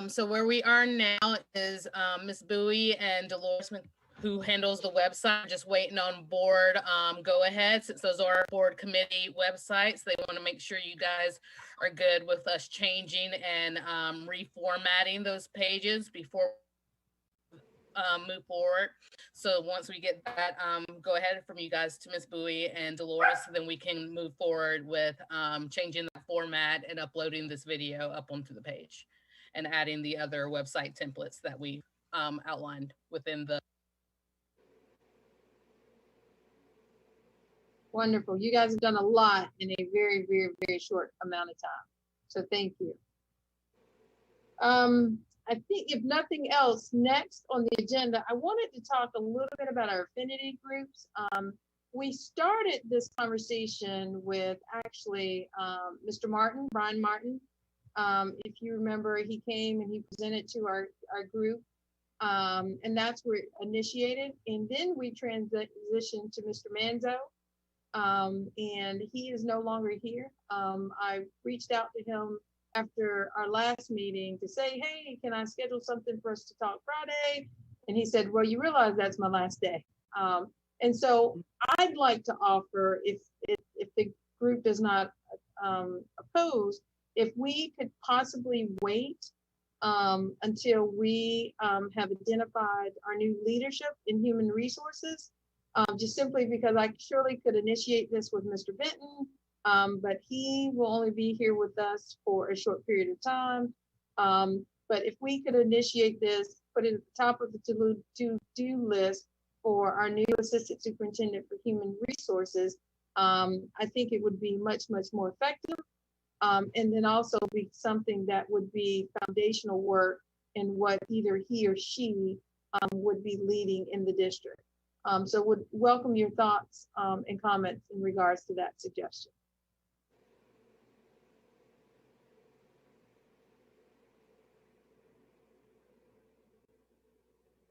So where we are now is Miss Bowie and Dolores who handles the website, just waiting on board go ahead, since those are board committee websites. They want to make sure you guys are good with us changing and reformatting those pages before move forward. So once we get that go ahead from you guys to Ms. Bowie and Dolores, then we can move forward with changing the format and uploading this video up onto the page and adding the other website templates that we outlined within the. Wonderful. You guys have done a lot in a very, very, very short amount of time. So thank you. I think if nothing else, next on the agenda, I wanted to talk a little bit about our affinity groups. We started this conversation with actually Mr. Martin, Brian Martin. If you remember, he came and he presented to our group, and that's where it initiated. And then we transitioned to Mr. Manzo. And he is no longer here. I reached out to him after our last meeting to say, hey, can I schedule something for us to talk Friday? And he said, well, you realize that's my last day. And so I'd like to offer, if the group does not oppose, if we could possibly wait until we have identified our new leadership in human resources. Just simply because I surely could initiate this with Mr. Benton, but he will only be here with us for a short period of time. But if we could initiate this, put it at the top of the to-do list for our new Assistant Superintendent for Human Resources, I think it would be much, much more effective. And then also be something that would be foundational work in what either he or she would be leading in the district. So would welcome your thoughts and comments in regards to that suggestion.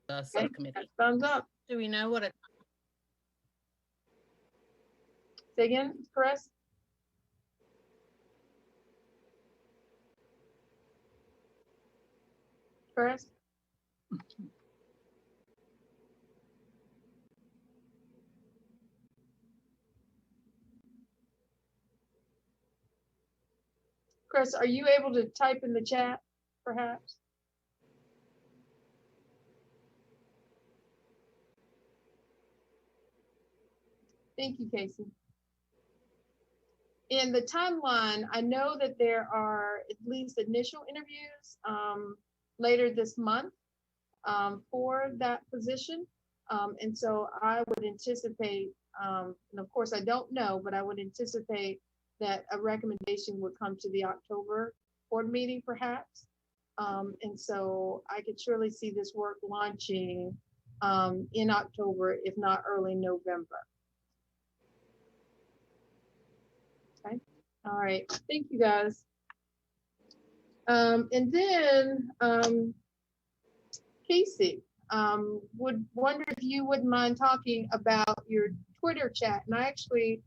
Subcommittee. Thumbs up. Do we know what it? Say again, Chris? Chris? Chris, are you able to type in the chat, perhaps? Thank you, Casey. In the timeline, I know that there are at least initial interviews later this month for that position. And so I would anticipate, and of course I don't know, but I would anticipate that a recommendation would come to the October board meeting perhaps. And so I could surely see this work launching in October, if not early November. Okay, all right, thank you guys. And then Casey, would wonder if you wouldn't mind talking about your Twitter chat. And I actually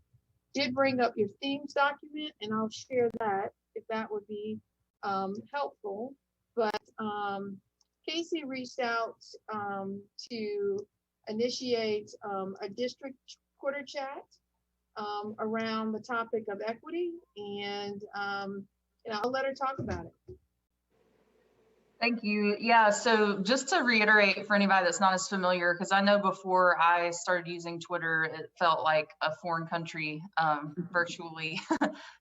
did bring up your themes document, and I'll share that if that would be helpful. But Casey reached out to initiate a district Twitter chat around the topic of equity, and I'll let her talk about it. Thank you. Yeah, so just to reiterate for anybody that's not as familiar, because I know before I started using Twitter, it felt like a foreign country virtually.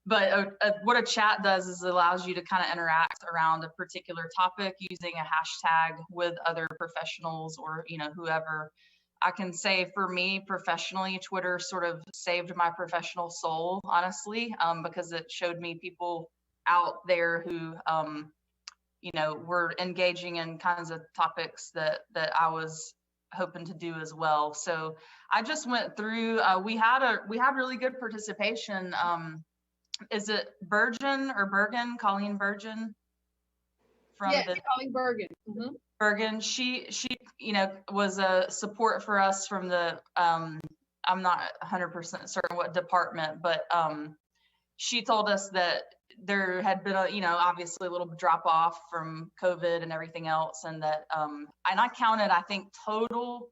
But what a chat does is it allows you to kind of interact around a particular topic using a hashtag with other professionals or whoever. I can say for me professionally, Twitter sort of saved my professional soul, honestly, because it showed me people out there who we're engaging in kinds of topics that I was hoping to do as well. So I just went through, we had really good participation. Is it Bergen or Bergen, Colleen Bergen? Yes, Colleen Bergen. Mm-hmm. Bergen, she was a support for us from the, I'm not 100% certain what department, but she told us that there had been obviously a little drop off from COVID and everything else. And that, and I counted, I think total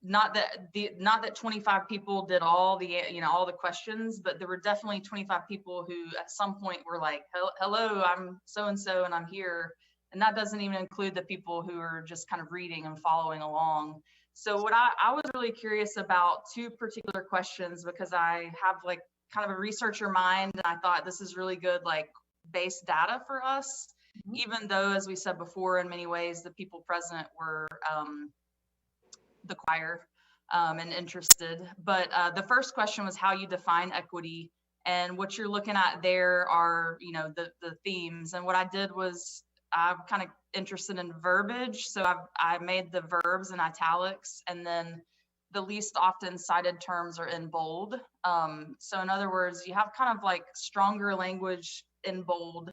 not that 25 people did all the, all the questions, but there were definitely 25 people who at some point were like, hello, I'm so-and-so and I'm here. And that doesn't even include the people who are just kind of reading and following along. So what I was really curious about two particular questions, because I have like kind of a researcher mind, and I thought this is really good, like base data for us, even though, as we said before, in many ways, the people present were the choir and interested. But the first question was how you define equity, and what you're looking at there are, the themes. And what I did was I'm kind of interested in verbiage, so I made the verbs in italics, and then the least often cited terms are in bold. So in other words, you have kind of like stronger language in bold,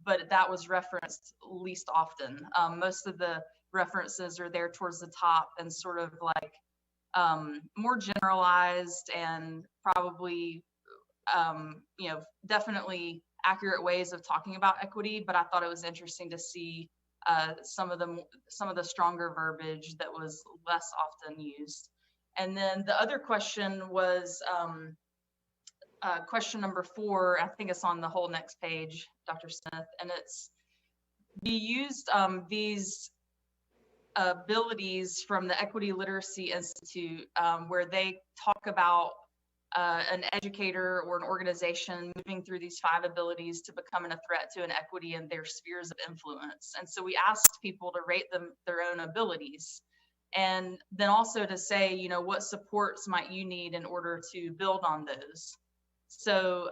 but that was referenced least often. Most of the references are there towards the top and sort of like more generalized and probably, definitely accurate ways of talking about equity, but I thought it was interesting to see some of the stronger verbiage that was less often used. And then the other question was question number 4. I think it's on the whole next page, Dr. Smith, and it's we used these abilities from the Equity Literacy Institute, where they talk about an educator or an organization moving through these 5 abilities to becoming a threat to inequity in their spheres of influence. And so we asked people to rate their own abilities, and then also to say, what supports might you need in order to build on those. So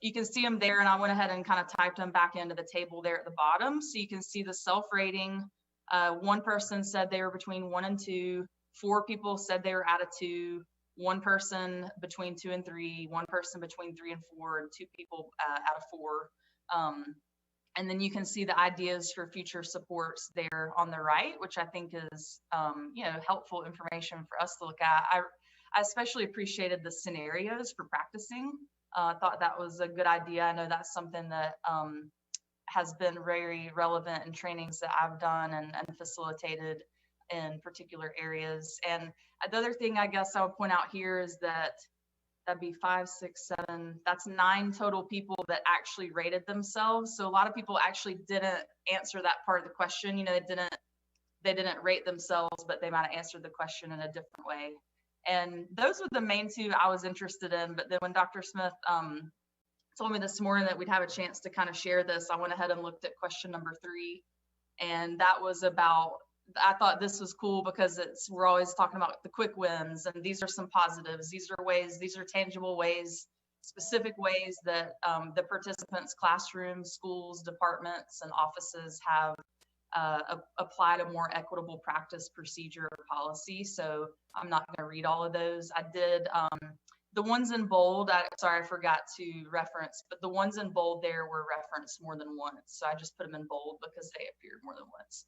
you can see them there, and I went ahead and kind of typed them back into the table there at the bottom. So you can see the self-rating. 1 person said they were between 1 and 2. 4 people said they were out of 2. 1 person between 2 and 3. 1 person between 3 and 4, and 2 people out of 4. And then you can see the ideas for future supports there on the right, which I think is helpful information for us to look at. I especially appreciated the scenarios for practicing. I thought that was a good idea. I know that's something that has been very relevant in trainings that I've done and facilitated in particular areas. And the other thing I guess I would point out here is that that'd be 5, 6, 7, that's 9 total people that actually rated themselves. So a lot of people actually didn't answer that part of the question. They didn't rate themselves, but they might have answered the question in a different way. And those were the main 2 I was interested in. But then when Dr. Smith told me this morning that we'd have a chance to kind of share this, I went ahead and looked at question number 3. And that was about, I thought this was cool because we're always talking about the quick wins, and these are some positives. These are tangible ways, specific ways that the participants, classrooms, schools, departments, and offices have applied a more equitable practice, procedure, or policy. So I'm not going to read all of those. I did the ones in bold. Sorry, I forgot to reference, but the ones in bold there were referenced more than once. So I just put them in bold because they appeared more than once.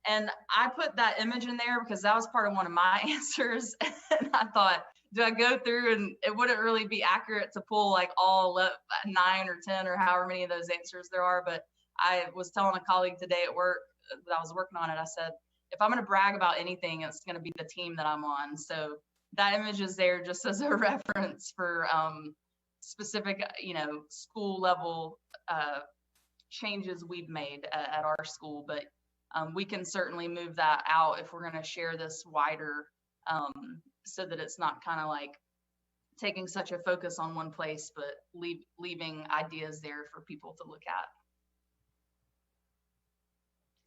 And I put that image in there because that was part of one of my answers. And I thought, do I go through, and it wouldn't really be accurate to pull like all 9 or 10 or however many of those answers there are. But I was telling a colleague today at work that I was working on it. I said, if I'm going to brag about anything, it's going to be the team that I'm on. So that image is there just as a reference for specific, school level changes we've made at our school. But we can certainly move that out if we're going to share this wider, so that it's not kind of like taking such a focus on one place, but leaving ideas there for people to look at.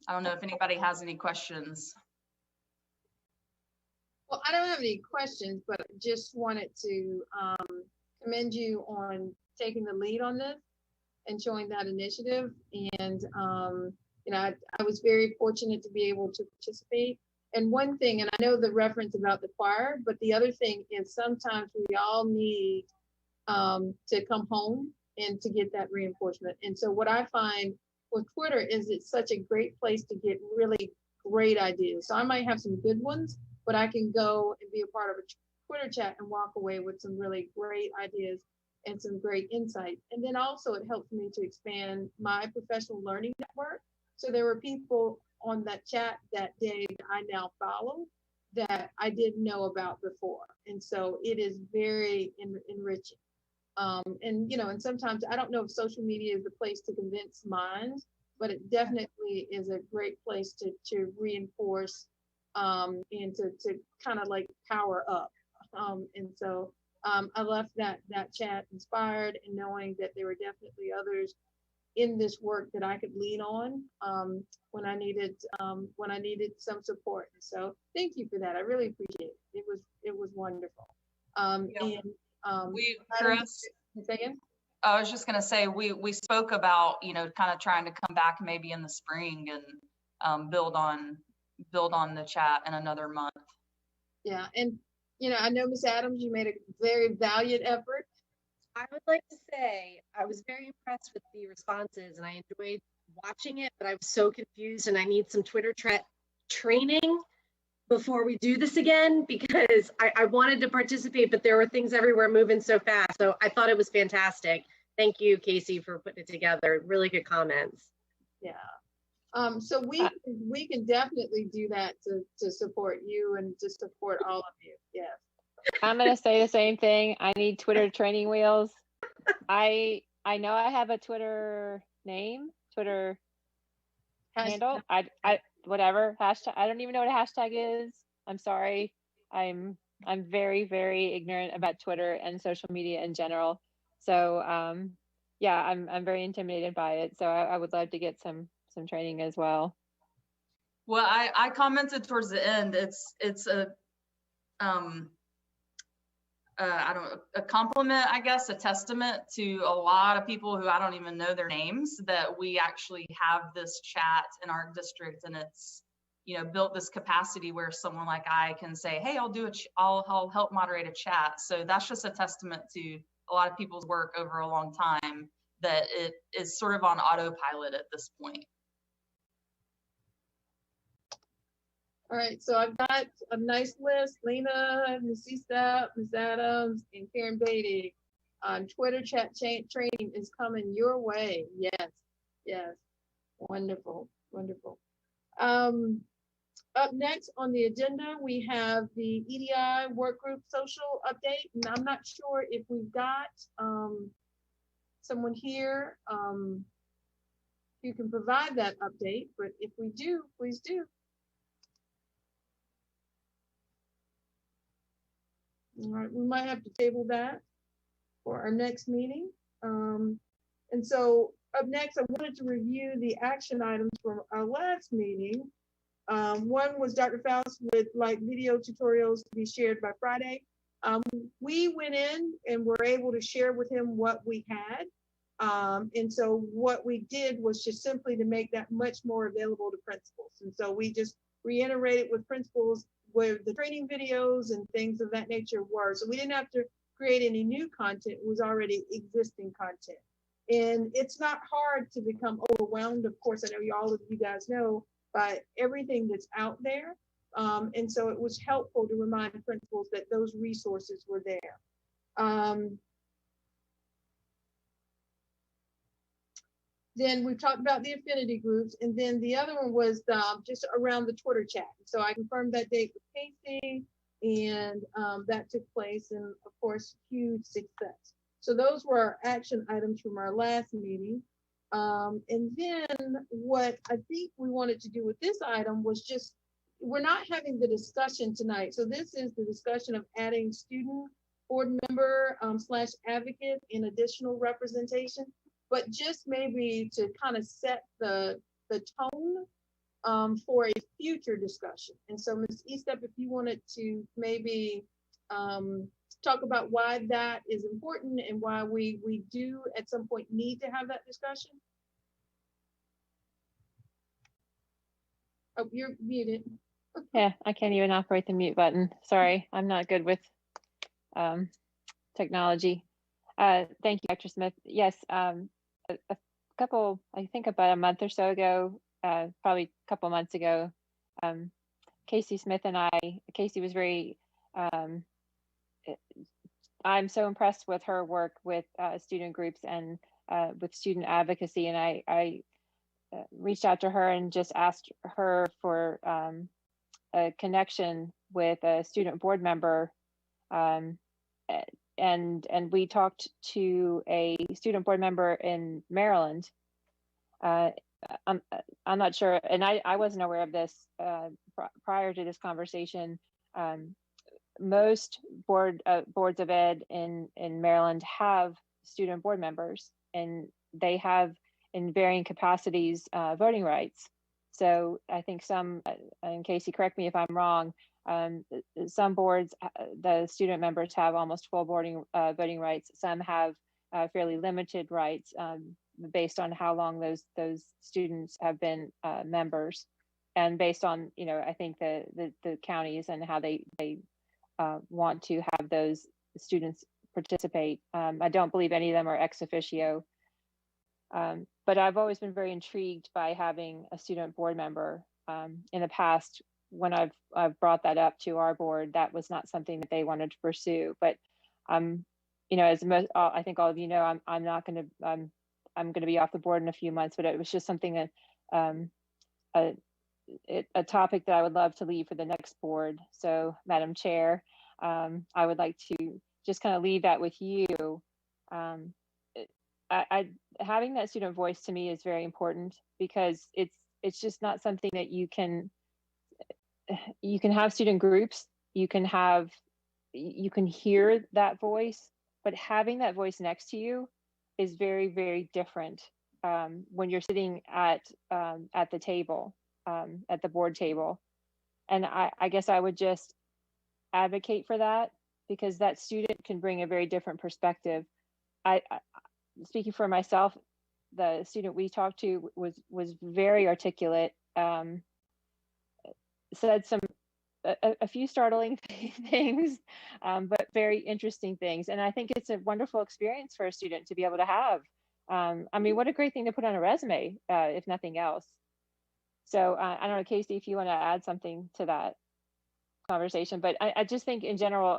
I don't know if anybody has any questions. Well, I don't have any questions, but just wanted to commend you on taking the lead on this and showing that initiative. And I was very fortunate to be able to participate. And one thing, and I know the reference about the choir, but the other thing is sometimes we all need to come home and to get that reinforcement. And so what I find with Twitter is it's such a great place to get really great ideas. So I might have some good ones, but I can go and be a part of a Twitter chat and walk away with some really great ideas and some great insight. And then also it helps me to expand my professional learning network. So there were people on that chat that day that I now follow that I didn't know about before. And so it is very enriching. And, and sometimes I don't know if social media is the place to convince minds, but it definitely is a great place to reinforce and to kind of like power up. And so I left that chat inspired and knowing that there were definitely others in this work that I could lean on when I needed some support. And so thank you for that. I really appreciate it. It was wonderful. Chris, I was just going to say, we spoke about, kind of trying to come back maybe in the spring and build on the chat in another month. Yeah. And, I know Ms. Adams, you made a very valiant effort. I would like to say I was very impressed with the responses and I enjoyed watching it, but I was so confused and I need some Twitter training before we do this again, because I wanted to participate, but there were things everywhere moving so fast. So I thought it was fantastic. Thank you, Casey, for putting it together. Really good comments. Yeah. So we can definitely do that to support you and to support all of you. Yes. I'm going to say the same thing. I need Twitter training wheels. I know I have a Twitter name, Twitter handle. I whatever hashtag. I don't even know what a hashtag is. I'm sorry. I'm very, very ignorant about Twitter and social media in general. So yeah, I'm very intimidated by it. So I would love to get some training as well. Well, I commented towards the end. It's a a compliment, I guess, a testament to a lot of people who I don't even know their names, that we actually have this chat in our district, and it's, built this capacity where someone like I can say, hey, I'll help moderate a chat. So that's just a testament to a lot of people's work over a long time, that it is sort of on autopilot at this point. All right, so I've got a nice list. Lena, Ms. Estep, Ms. Adams, and Karen Beatty. Twitter chat training is coming your way. Yes, wonderful. Up next on the agenda, we have the E.D.I. Workgroup social update. And I'm not sure if we've got someone here who can provide that update, but if we do, please do. All right, we might have to table that for our next meeting. And so up next, I wanted to review the action items from our last meeting. One was Dr. Faust would like video tutorials to be shared by Friday. We went in and were able to share with him what we had. And so what we did was just simply to make that much more available to principals. And so we just reiterated with principals where the training videos and things of that nature were. So we didn't have to create any new content. It was already existing content. And it's not hard to become overwhelmed. Of course, I know all of you guys know, by everything that's out there. And so it was helpful to remind principals that those resources were there. Then we talked about the affinity groups, and then the other one was just around the Twitter chat. So I confirmed that date with Casey, and that took place, and of course, huge success. So those were our action items from our last meeting. And then what I think we wanted to do with this item was just, we're not having the discussion tonight. So this is the discussion of adding student board member / advocate in additional representation, but just maybe to kind of set the tone for a future discussion. And so Ms. Estep, if you wanted to maybe talk about why that is important and why we do at some point need to have that discussion. Oh, you're muted. Yeah, I can't even operate the mute button. Sorry, I'm not good with technology. Thank you, Dr. Smith. Yes, a couple, I think about a month or so ago, probably a couple months ago, Casey Smith and Casey was very, I'm so impressed with her work with student groups and with student advocacy. And I reached out to her and just asked her for a connection with a student board member, and we talked to a student board member in Maryland. I'm not sure, and I wasn't aware of this prior to this conversation. Most boards of ed in Maryland have student board members, and they have in varying capacities voting rights. So I think some, and Casey, correct me if I'm wrong, some boards, the student members have almost full voting rights. Some have fairly limited rights based on how long those students have been members, and based on, you know, I think the counties and how they want to have those students participate. I don't believe any of them are ex officio, but I've always been very intrigued by having a student board member. In the past, when I've brought that up to our board, that was not something that they wanted to pursue. But you know, as most, I think all of you know, I'm going to be off the board in a few months, but it was just something that a topic that I would love to leave for the next board. So, Madam Chair, I would like to just kind of leave that with you. Having that student voice to me is very important, because it's just not something that you can have student groups, you can hear that voice, but having that voice next to you is very, very different when you're sitting at the table, at the board table. And I guess I would just advocate for that, because that student can bring a very different perspective. I speaking for myself, the student we talked to was very articulate, said a few startling things, but very interesting things. And I think it's a wonderful experience for a student to be able to have. I mean, what a great thing to put on a resume, if nothing else. So I don't know, Casey, if you want to add something to that conversation, but I just think in general,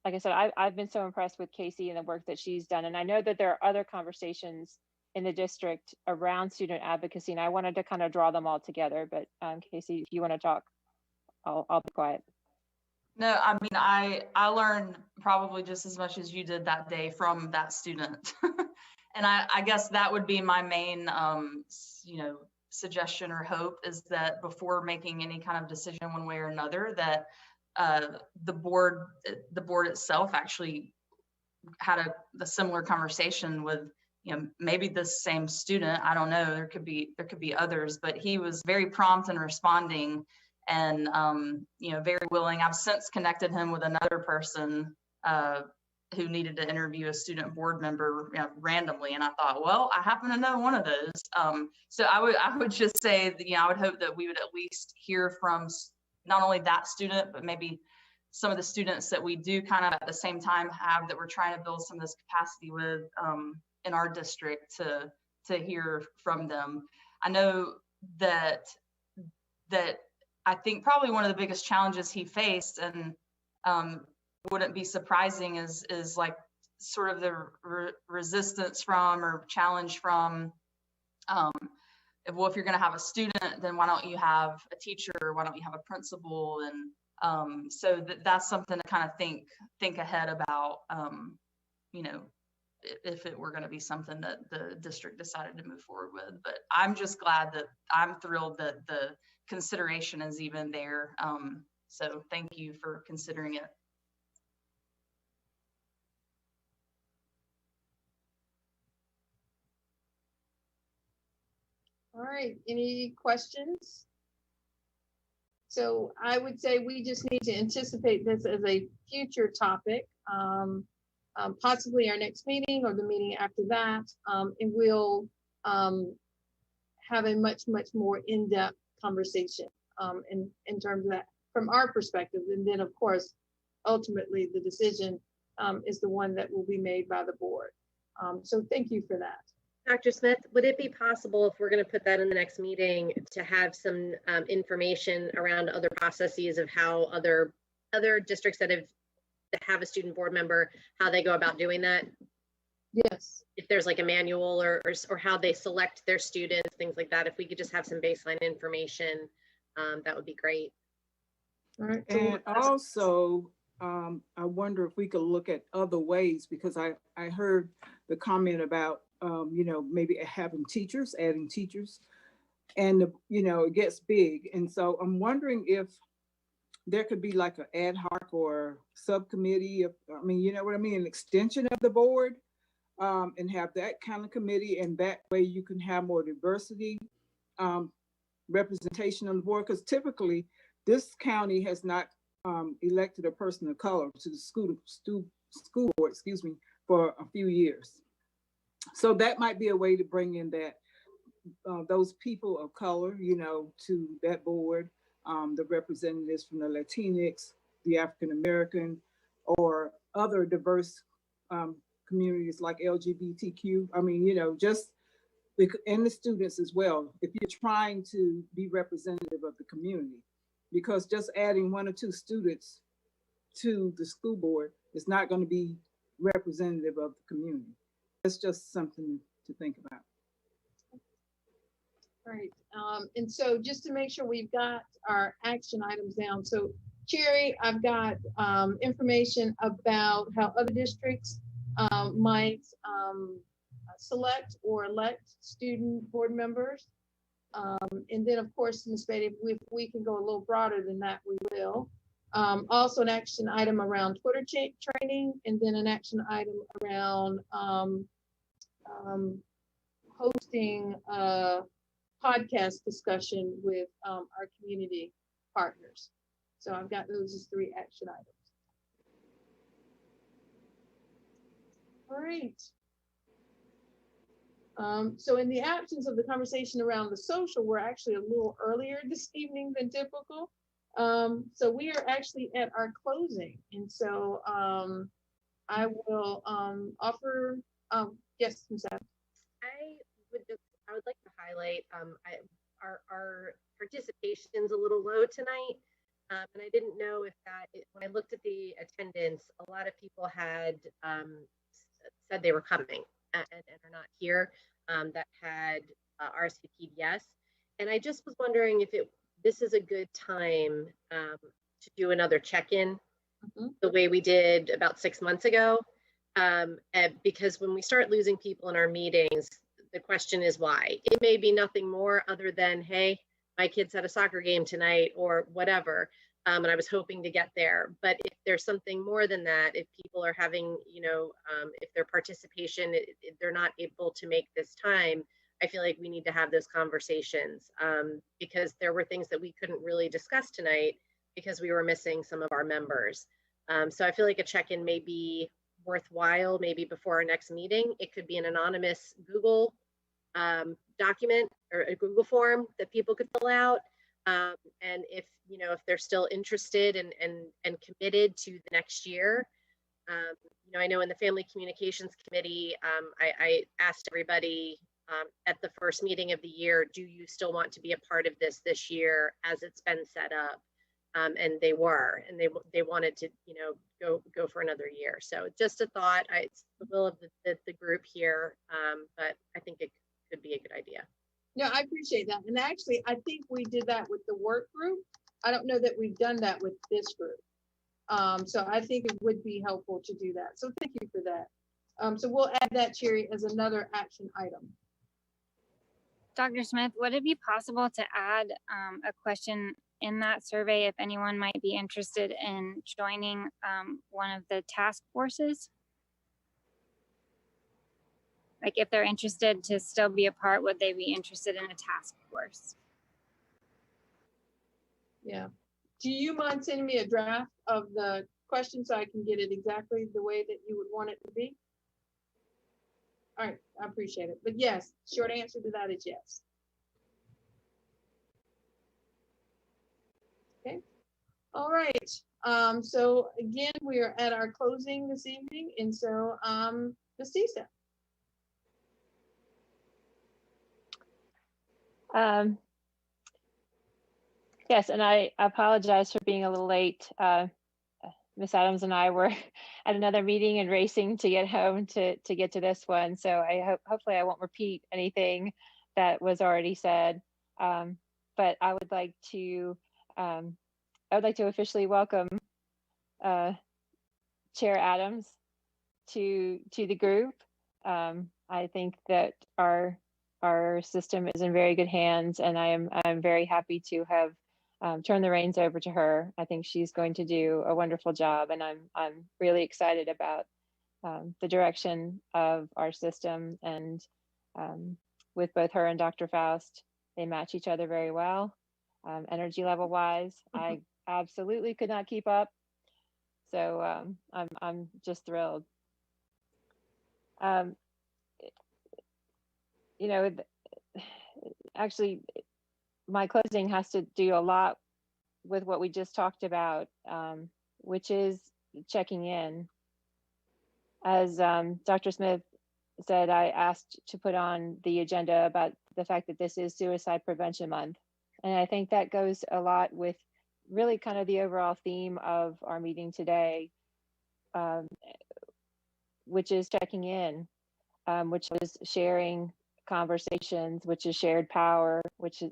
like I said, I've been so impressed with Casey and the work that she's done. And I know that there are other conversations in the district around student advocacy, and I wanted to kind of draw them all together. But Casey, if you want to talk, I'll be quiet. No, I mean, I learned probably just as much as you did that day from that student. And I guess that would be my main, you know, suggestion or hope, is that before making any kind of decision one way or another, that the board itself actually had a similar conversation with, you know, maybe the same student. I don't know, there could be others, but he was very prompt in responding, and you know, very willing. I've since connected him with another person who needed to interview a student board member, you know, randomly, and I thought, well, I happen to know one of those. So I would just say that, you know, I would hope that we would at least hear from not only that student, but maybe some of the students that we do kind of at the same time have, that we're trying to build some of this capacity with in our district, to hear from them. I know that I think probably one of the biggest challenges he faced, and wouldn't be surprising, is like sort of the resistance from, or challenge from, well, if you're going to have a student, then why don't you have a teacher? Why don't you have a principal? And so that's something to kind of think ahead about, you know, if it were going to be something that the district decided to move forward with. But I'm just glad that, I'm thrilled that the consideration is even there. So thank you for considering it. All right, any questions? So I would say we just need to anticipate this as a future topic, possibly our next meeting or the meeting after that, and we'll have a much more in-depth conversation in terms of that from our perspective. And then of course, ultimately the decision is the one that will be made by the board. So thank you for that. Dr. Smith, would it be possible, if we're going to put that in the next meeting, to have some information around other processes of how other districts that have a student board member, how they go about doing that? Yes. If there's like a manual or how they select their students, things like that. If we could just have some baseline information, that would be great. All right. And also, I wonder if we could look at other ways, because I heard the comment about, maybe having teachers, adding teachers, and, it gets big. And so I'm wondering if there could be like an ad hoc or subcommittee, you know what I mean, an extension of the board, and have that kind of committee. And that way you can have more diversity, representation on the board, because typically this county has not elected a person of color to the school board, for a few years. So that might be a way to bring in that those people of color, to that board, the representatives from the Latinx, the African American, or other diverse communities like LGBTQ. Just and the students as well, if you're trying to be representative of the community, because just adding 1 or 2 students to the school board is not going to be representative of the community. That's just something to think about. Right. And so just to make sure we've got our action items down. So Cherry, I've got information about how other districts might select or elect student board members. And then of course, Ms. Beatty, if we can go a little broader than that, we will. Also an action item around Twitter training, and then an action item around hosting a podcast discussion with our community partners. So I've got those as 3 action items. All right. So in the absence of the conversation around the social, we're actually a little earlier this evening than typical. So we are actually at our closing. And so I will offer, yes, Ms. Adams. I would like to highlight our participation's a little low tonight. And I didn't know if when I looked at the attendance, a lot of people had said they were coming and are not here, that had RSVP'd yes. And I just was wondering if this is a good time to do another check-in, the way we did about 6 months ago. Because when we start losing people in our meetings, the question is why. It may be nothing more other than, hey, my kids had a soccer game tonight or whatever, and I was hoping to get there. But if there's something more than that, if people are having, if their participation, if they're not able to make this time, I feel like we need to have those conversations, because there were things that we couldn't really discuss tonight because we were missing some of our members. So I feel like a check-in may be worthwhile, maybe before our next meeting. It could be an anonymous Google document or a Google form that people could fill out. And if they're still interested and committed to the next year, I know in the Family Communications Committee, I asked everybody at the first meeting of the year, do you still want to be a part of this year as it's been set up? And they were, and they wanted to, go for another year. So just a thought. It's the will of the group here, but I think it could be a good idea. No, I appreciate that. And actually, I think we did that with the work group. I don't know that we've done that with this group. So I think it would be helpful to do that. So thank you for that. So we'll add that, Cherry, as another action item. Dr. Smith, would it be possible to add a question in that survey if anyone might be interested in joining one of the task forces? Like if they're interested to still be a part, would they be interested in a task force? Yeah. Do you mind sending me a draft of the question so I can get it exactly the way that you would want it to be? All right, I appreciate it. But yes, short answer to that is yes. Okay. All right. So again, we are at our closing this evening. And so Ms. Tisa. Yes, and I apologize for being a little late. Ms. Adams and I were at another meeting and racing to get home to get to this one. So I hopefully I won't repeat anything that was already said. But I would like to I would like to officially welcome Chair Adams to the group. I think that our system is in very good hands, and I'm very happy to have turned the reins over to her. I think she's going to do a wonderful job, and I'm really excited about the direction of our system. And with both her and Dr. Faust, they match each other very well. Energy level wise, I absolutely could not keep up. So I'm just thrilled. You know, actually, my closing has to do a lot with what we just talked about, which is checking in. As Dr. Smith said, I asked to put on the agenda about the fact that this is Suicide Prevention Month. And I think that goes a lot with really kind of the overall theme of our meeting today, which is checking in, which is sharing conversations, which is shared power, which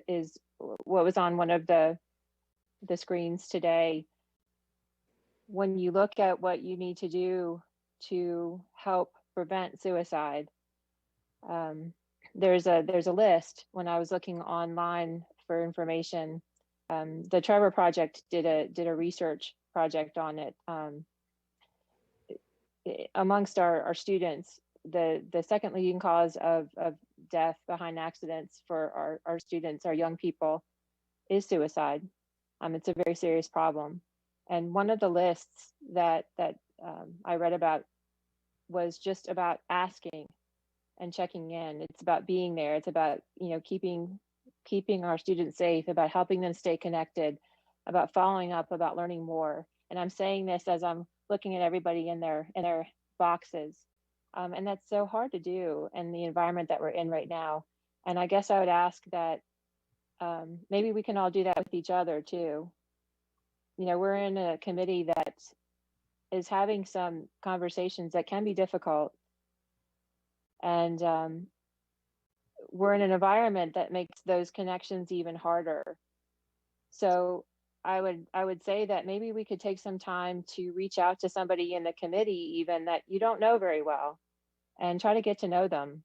is what was on one of the screens today. When you look at what you need to do to help prevent suicide, there's a list. When I was looking online for information, the Trevor Project did a research project on it. Amongst our students, the second leading cause of death behind accidents for our students, our young people, is suicide. It's a very serious problem. And one of the lists that I read about was just about asking and checking in. It's about being there. It's about, you know, keeping our students safe, about helping them stay connected, about following up, about learning more. And I'm saying this as I'm looking at everybody in their boxes. And that's so hard to do in the environment that we're in right now. And I guess I would ask that maybe we can all do that with each other too. You know, we're in a committee that is having some conversations that can be difficult. And we're in an environment that makes those connections even harder. So I would say that maybe we could take some time to reach out to somebody in the committee even that you don't know very well and try to get to know them.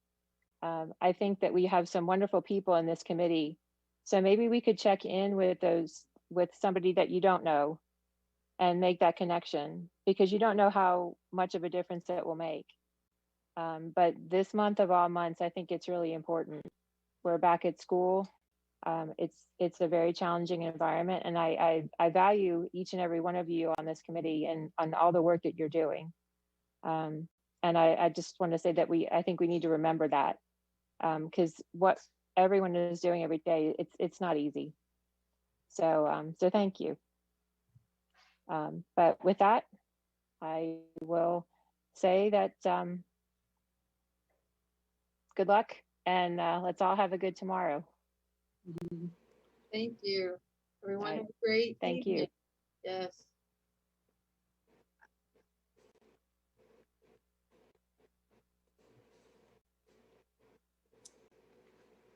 I think that we have some wonderful people in this committee. So maybe we could check in with somebody that you don't know and make that connection, because you don't know how much of a difference it will make. But this month of all months, I think it's really important. We're back at school. It's a very challenging environment, and I value each and every one of you on this committee and on all the work that you're doing. And I just want to say that I think we need to remember that, because what everyone is doing every day, it's not easy. So thank you. But with that, I will say that good luck, and let's all have a good tomorrow. Thank you. Everyone Right. have a great Thank evening. you. Yes.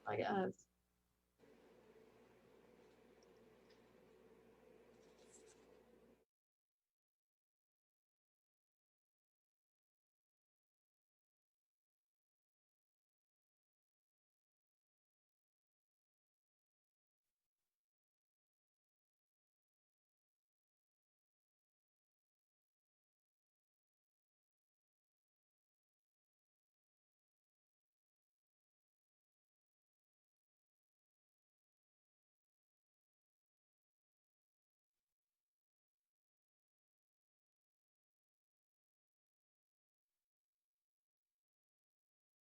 I got